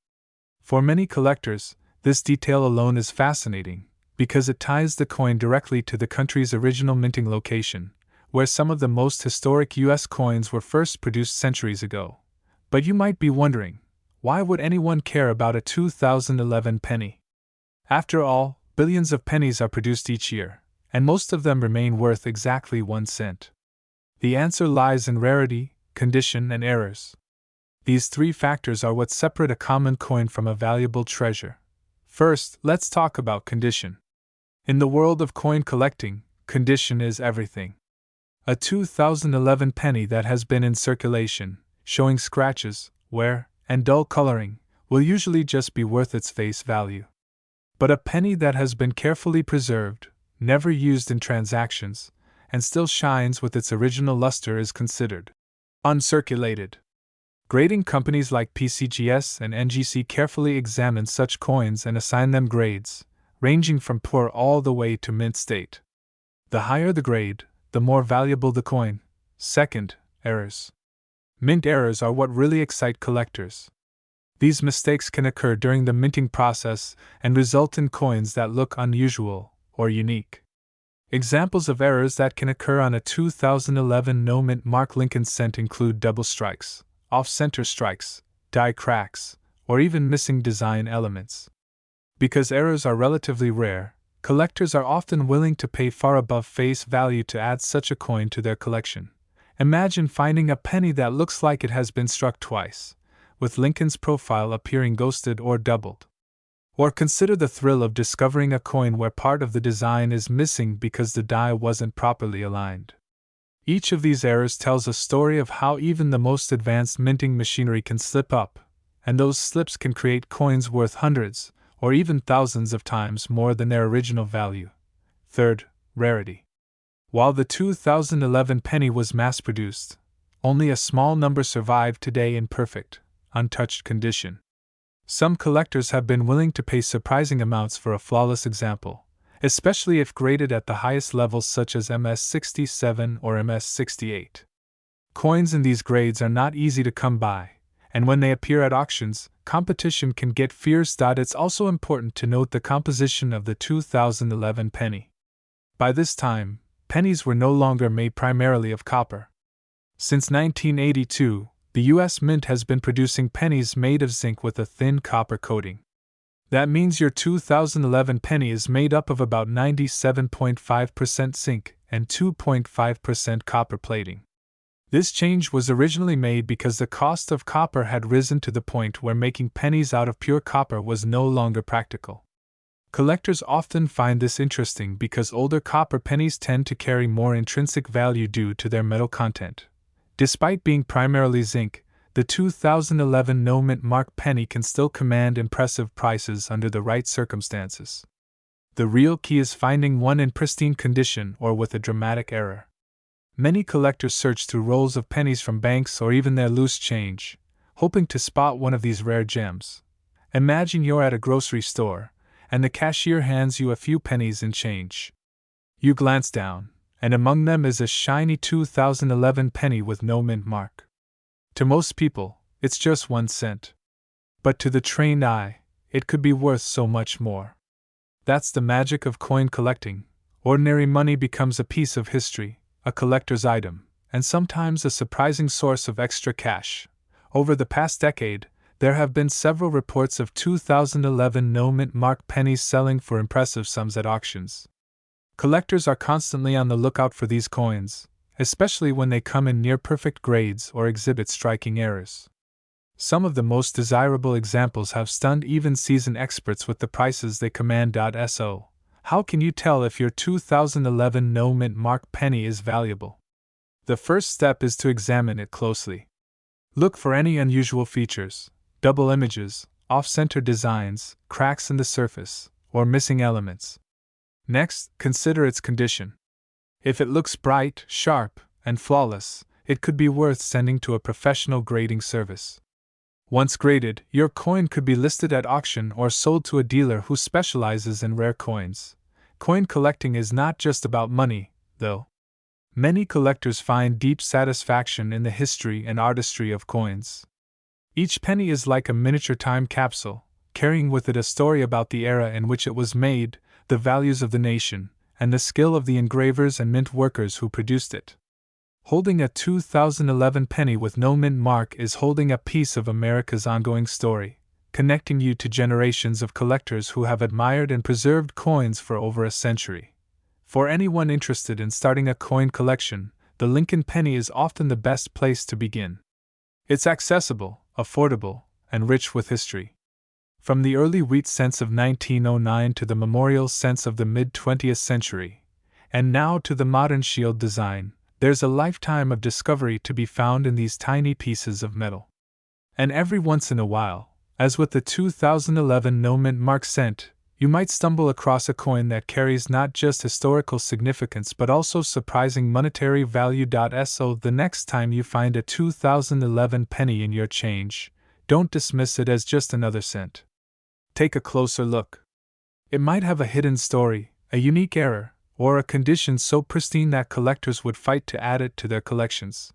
A: For many collectors, this detail alone is fascinating, because it ties the coin directly to the country's original minting location, where some of the most historic U.S. coins were first produced centuries ago. But you might be wondering, why would anyone care about a 2011 penny? After all, billions of pennies are produced each year, and most of them remain worth exactly 1 cent. The answer lies in rarity, condition, and errors. These three factors are what separate a common coin from a valuable treasure. First, let's talk about condition. In the world of coin collecting, condition is everything. A 2011 penny that has been in circulation, showing scratches, wear, and dull coloring, will usually just be worth its face value. But a penny that has been carefully preserved, never used in transactions, and still shines with its original luster is considered uncirculated. Grading companies like PCGS and NGC carefully examine such coins and assign them grades, ranging from poor all the way to mint state. The higher the grade, the more valuable the coin. Second, errors. Mint errors are what really excite collectors. These mistakes can occur during the minting process and result in coins that look unusual or unique. Examples of errors that can occur on a 2011 no mint mark Lincoln cent include double strikes, off-center strikes, die cracks, or even missing design elements. Because errors are relatively rare, collectors are often willing to pay far above face value to add such a coin to their collection. Imagine finding a penny that looks like it has been struck twice, with Lincoln's profile appearing ghosted or doubled. Or consider the thrill of discovering a coin where part of the design is missing because the die wasn't properly aligned. Each of these errors tells a story of how even the most advanced minting machinery can slip up, and those slips can create coins worth hundreds, or even thousands of times more than their original value. Third, rarity. While the 2011 penny was mass-produced, only a small number survive today in perfect, untouched condition. Some collectors have been willing to pay surprising amounts for a flawless example, especially if graded at the highest levels such as MS-67 or MS-68. Coins in these grades are not easy to come by, and when they appear at auctions, competition can get fierce. It's also important to note the composition of the 2011 penny. By this time, pennies were no longer made primarily of copper. Since 1982, the U.S. Mint has been producing pennies made of zinc with a thin copper coating. That means your 2011 penny is made up of about 97.5% zinc and 2.5% copper plating. This change was originally made because the cost of copper had risen to the point where making pennies out of pure copper was no longer practical. Collectors often find this interesting because older copper pennies tend to carry more intrinsic value due to their metal content. Despite being primarily zinc, the 2011 no mint mark penny can still command impressive prices under the right circumstances. The real key is finding one in pristine condition or with a dramatic error. Many collectors search through rolls of pennies from banks or even their loose change, hoping to spot one of these rare gems. Imagine you're at a grocery store, and the cashier hands you a few pennies in change. You glance down, and among them is a shiny 2011 penny with no mint mark. To most people, it's just 1 cent. But to the trained eye, it could be worth so much more. That's the magic of coin collecting. Ordinary money becomes a piece of history, a collector's item, and sometimes a surprising source of extra cash. Over the past decade, there have been several reports of 2011 no mint mark pennies selling for impressive sums at auctions. Collectors are constantly on the lookout for these coins, especially when they come in near-perfect grades or exhibit striking errors. Some of the most desirable examples have stunned even seasoned experts with the prices they command. So, how can you tell if your 2011 no mint mark penny is valuable? The first step is to examine it closely. Look for any unusual features, double images, off-center designs, cracks in the surface, or missing elements. Next, consider its condition. If it looks bright, sharp, and flawless, it could be worth sending to a professional grading service. Once graded, your coin could be listed at auction or sold to a dealer who specializes in rare coins. Coin collecting is not just about money, though. Many collectors find deep satisfaction in the history and artistry of coins. Each penny is like a miniature time capsule, carrying with it a story about the era in which it was made, the values of the nation, and the skill of the engravers and mint workers who produced it. Holding a 2011 penny with no mint mark is holding a piece of America's ongoing story, connecting you to generations of collectors who have admired and preserved coins for over a century. For anyone interested in starting a coin collection, the Lincoln penny is often the best place to begin. It's accessible, affordable, and rich with history. From the early wheat cents of 1909 to the memorial cents of the mid-20th century, and now to the modern shield design, there's a lifetime of discovery to be found in these tiny pieces of metal. And every once in a while, as with the 2011 no mint mark cent, you might stumble across a coin that carries not just historical significance but also surprising monetary value. So the next time you find a 2011 penny in your change, don't dismiss it as just another cent. Take a closer look. It might have a hidden story, a unique error, or a condition so pristine that collectors would fight to add it to their collections.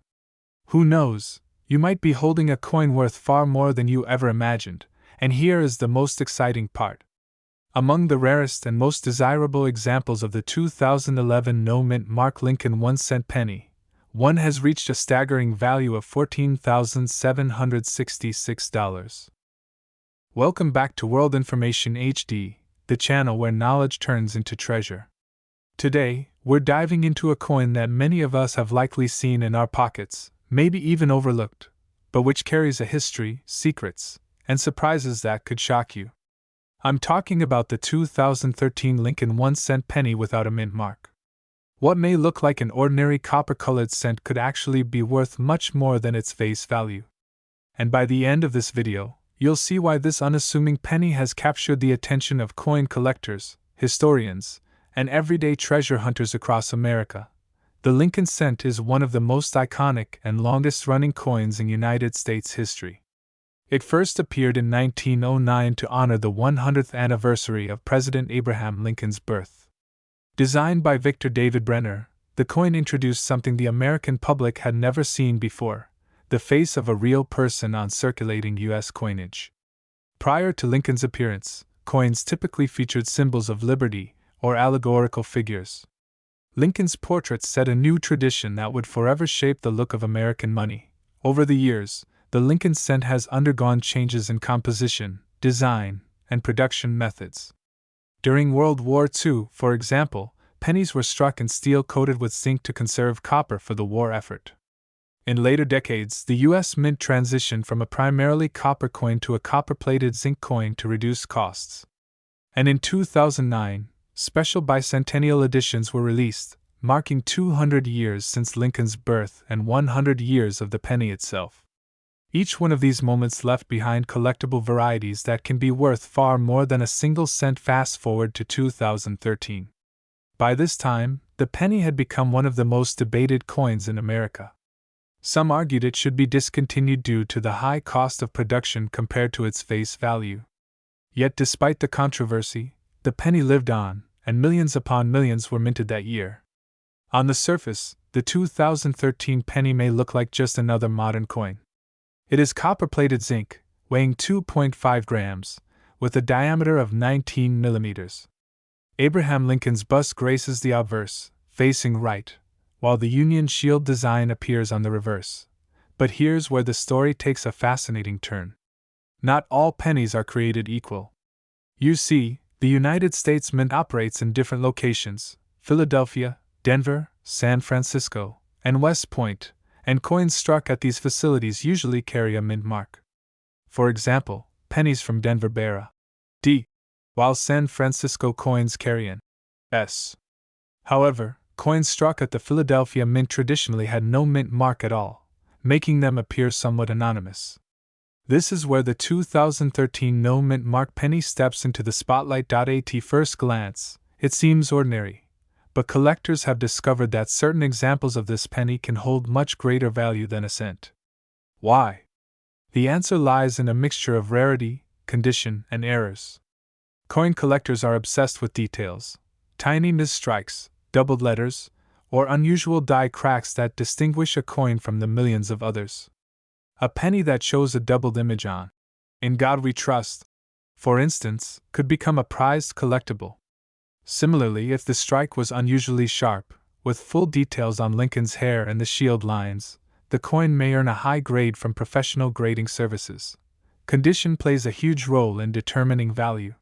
A: Who knows? You might be holding a coin worth far more than you ever imagined, and here is the most exciting part. Among the rarest and most desirable examples of the 2011 no mint mark Lincoln 1 cent penny, one has reached a staggering value of $14,766. Welcome back to World Information HD, the channel where knowledge turns into treasure. Today, we're diving into a coin that many of us have likely seen in our pockets, maybe even overlooked, but which carries a history, secrets, and surprises that could shock you. I'm talking about the 2013 Lincoln 1 cent penny without a mint mark. What may look like an ordinary copper-colored cent could actually be worth much more than its face value. And by the end of this video, you'll see why this unassuming penny has captured the attention of coin collectors, historians, and everyday treasure hunters across America. The Lincoln cent is one of the most iconic and longest-running coins in United States history. It first appeared in 1909 to honor the 100th anniversary of President Abraham Lincoln's birth. Designed by Victor David Brenner, the coin introduced something the American public had never seen before: the face of a real person on circulating U.S. coinage. Prior to Lincoln's appearance, coins typically featured symbols of liberty or allegorical figures. Lincoln's portrait set a new tradition that would forever shape the look of American money. Over the years, the Lincoln cent has undergone changes in composition, design, and production methods. During World War II, for example, pennies were struck in steel coated with zinc to conserve copper for the war effort. In later decades, the U.S. Mint transitioned from a primarily copper coin to a copper-plated zinc coin to reduce costs. And in 2009, special bicentennial editions were released, marking 200 years since Lincoln's birth and 100 years of the penny itself. Each one of these moments left behind collectible varieties that can be worth far more than a single cent. Fast forward to 2013. By this time, the penny had become one of the most debated coins in America. Some argued it should be discontinued due to the high cost of production compared to its face value. Yet despite the controversy, the penny lived on, and millions upon millions were minted that year. On the surface, the 2013 penny may look like just another modern coin. It is copper-plated zinc, weighing 2.5 grams, with a diameter of 19 millimeters. Abraham Lincoln's bust graces the obverse, facing right, while the Union Shield design appears on the reverse. But here's where the story takes a fascinating turn. Not all pennies are created equal. You see, the United States Mint operates in different locations: Philadelphia, Denver, San Francisco, and West Point, and coins struck at these facilities usually carry a mint mark. For example, pennies from Denver bear a D, while San Francisco coins carry an S. However, coins struck at the Philadelphia Mint traditionally had no mint mark at all, making them appear somewhat anonymous. This is where the 2013 no mint mark penny steps into the spotlight. At first glance, it seems ordinary, but collectors have discovered that certain examples of this penny can hold much greater value than a cent. Why? The answer lies in a mixture of rarity, condition, and errors. Coin collectors are obsessed with details: tiny misstrikes, doubled letters, or unusual die cracks that distinguish a coin from the millions of others. A penny that shows a doubled image on "In God We Trust," for instance, could become a prized collectible. Similarly, if the strike was unusually sharp, with full details on Lincoln's hair and the shield lines, the coin may earn a high grade from professional grading services. Condition plays a huge role in determining value.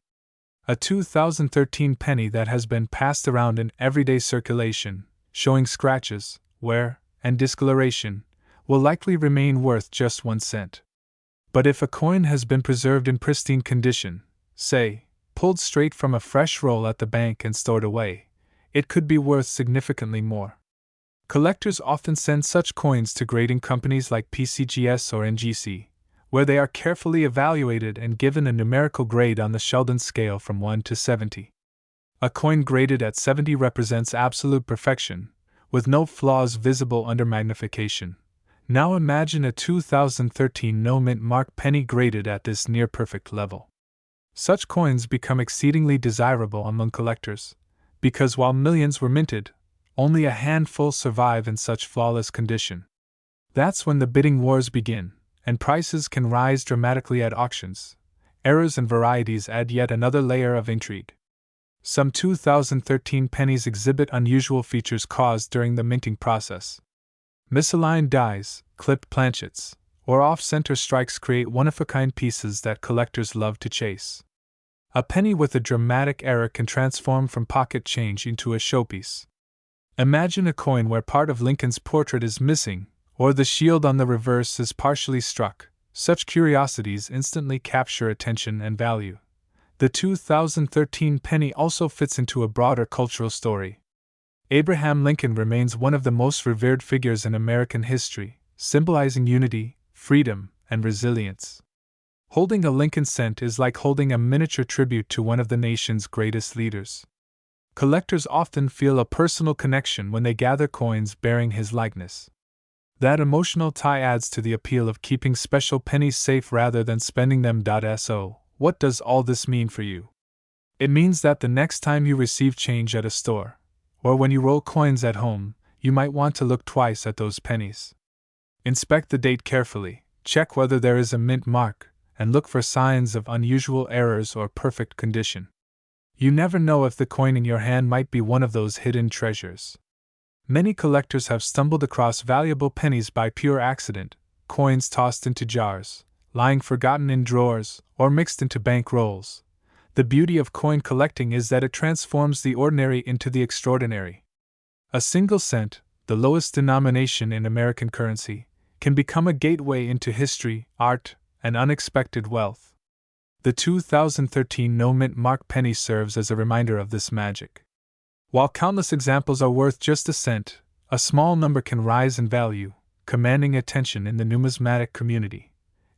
A: A 2013 penny that has been passed around in everyday circulation, showing scratches, wear, and discoloration, will likely remain worth just 1 cent. But if a coin has been preserved in pristine condition, say, pulled straight from a fresh roll at the bank and stored away, it could be worth significantly more. Collectors often send such coins to grading companies like PCGS or NGC, where they are carefully evaluated and given a numerical grade on the Sheldon scale from 1 to 70. A coin graded at 70 represents absolute perfection, with no flaws visible under magnification. Now imagine a 2013 no mint mark penny graded at this near-perfect level. Such coins become exceedingly desirable among collectors, because while millions were minted, only a handful survive in such flawless condition. That's when the bidding wars begin, and prices can rise dramatically at auctions. Errors and varieties add yet another layer of intrigue. Some 2013 pennies exhibit unusual features caused during the minting process. Misaligned dies, clipped planchets, or off-center strikes create one-of-a-kind pieces that collectors love to chase. A penny with a dramatic error can transform from pocket change into a showpiece. Imagine a coin where part of Lincoln's portrait is missing, or the shield on the reverse is partially struck. Such curiosities instantly capture attention and value. The 2013 penny also fits into a broader cultural story. Abraham Lincoln remains one of the most revered figures in American history, symbolizing unity, freedom, and resilience. Holding a Lincoln cent is like holding a miniature tribute to one of the nation's greatest leaders. Collectors often feel a personal connection when they gather coins bearing his likeness. That emotional tie adds to the appeal of keeping special pennies safe rather than spending them. So, what does all this mean for you? It means that the next time you receive change at a store, or when you roll coins at home, you might want to look twice at those pennies. Inspect the date carefully, check whether there is a mint mark, and look for signs of unusual errors or perfect condition. You never know if the coin in your hand might be one of those hidden treasures. Many collectors have stumbled across valuable pennies by pure accident, coins tossed into jars, lying forgotten in drawers, or mixed into bank rolls. The beauty of coin collecting is that it transforms the ordinary into the extraordinary. A single cent, the lowest denomination in American currency, can become a gateway into history, art, and unexpected wealth. The 2013 no-mint mark penny serves as a reminder of this magic. While countless examples are worth just a cent, a small number can rise in value, commanding attention in the numismatic community.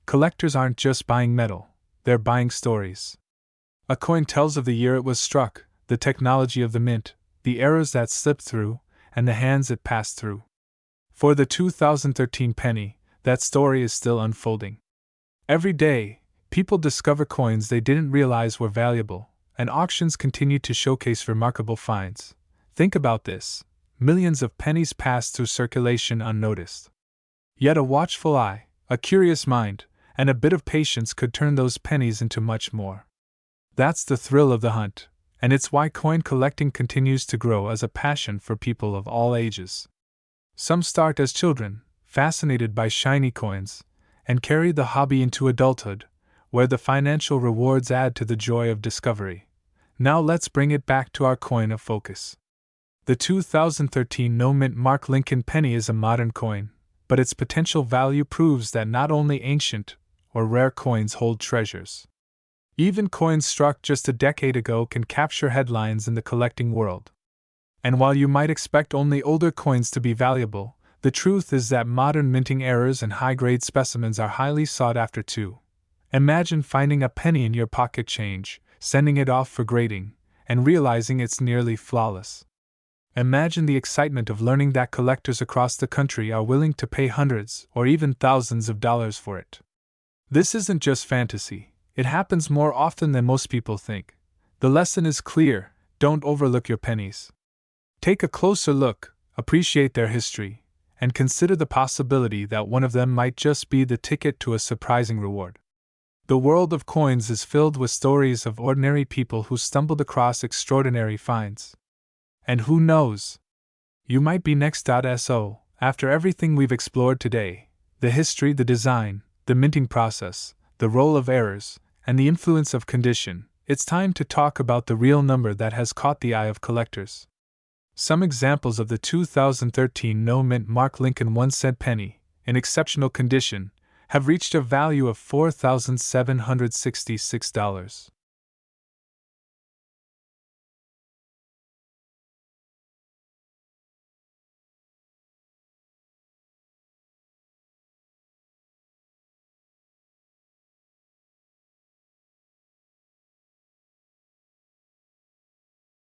A: Collectors aren't just buying metal, they're buying stories. A coin tells of the year it was struck, the technology of the mint, the errors that slipped through, and the hands it passed through. For the 2013 penny, that story is still unfolding. Every day, people discover coins they didn't realize were valuable, and auctions continue to showcase remarkable finds. Think about this: millions of pennies pass through circulation unnoticed. Yet a watchful eye, a curious mind, and a bit of patience could turn those pennies into much more. That's the thrill of the hunt, and it's why coin collecting continues to grow as a passion for people of all ages. Some start as children, fascinated by shiny coins, and carry the hobby into adulthood, where the financial rewards add to the joy of discovery. Now let's bring it back to our coin of focus. The 2013 no-mint mark Lincoln penny is a modern coin, but its potential value proves that not only ancient or rare coins hold treasures. Even coins struck just a decade ago can capture headlines in the collecting world. And while you might expect only older coins to be valuable, the truth is that modern minting errors and high-grade specimens are highly sought after too. Imagine finding a penny in your pocket change, sending it off for grading, and realizing it's nearly flawless. Imagine the excitement of learning that collectors across the country are willing to pay hundreds or even thousands of dollars for it. This isn't just fantasy, it happens more often than most people think. The lesson is clear: don't overlook your pennies. Take a closer look, appreciate their history, and consider the possibility that one of them might just be the ticket to a surprising reward. The world of coins is filled with stories of ordinary people who stumbled across extraordinary finds. And who knows? You might be next. So, after everything we've explored today, the history, the design, the minting process, the role of errors, and the influence of condition, it's time to talk about the real number that has caught the eye of collectors. Some examples of the 2013 no-mint mark Lincoln 1-cent penny, in exceptional condition, have reached a value of $4,766.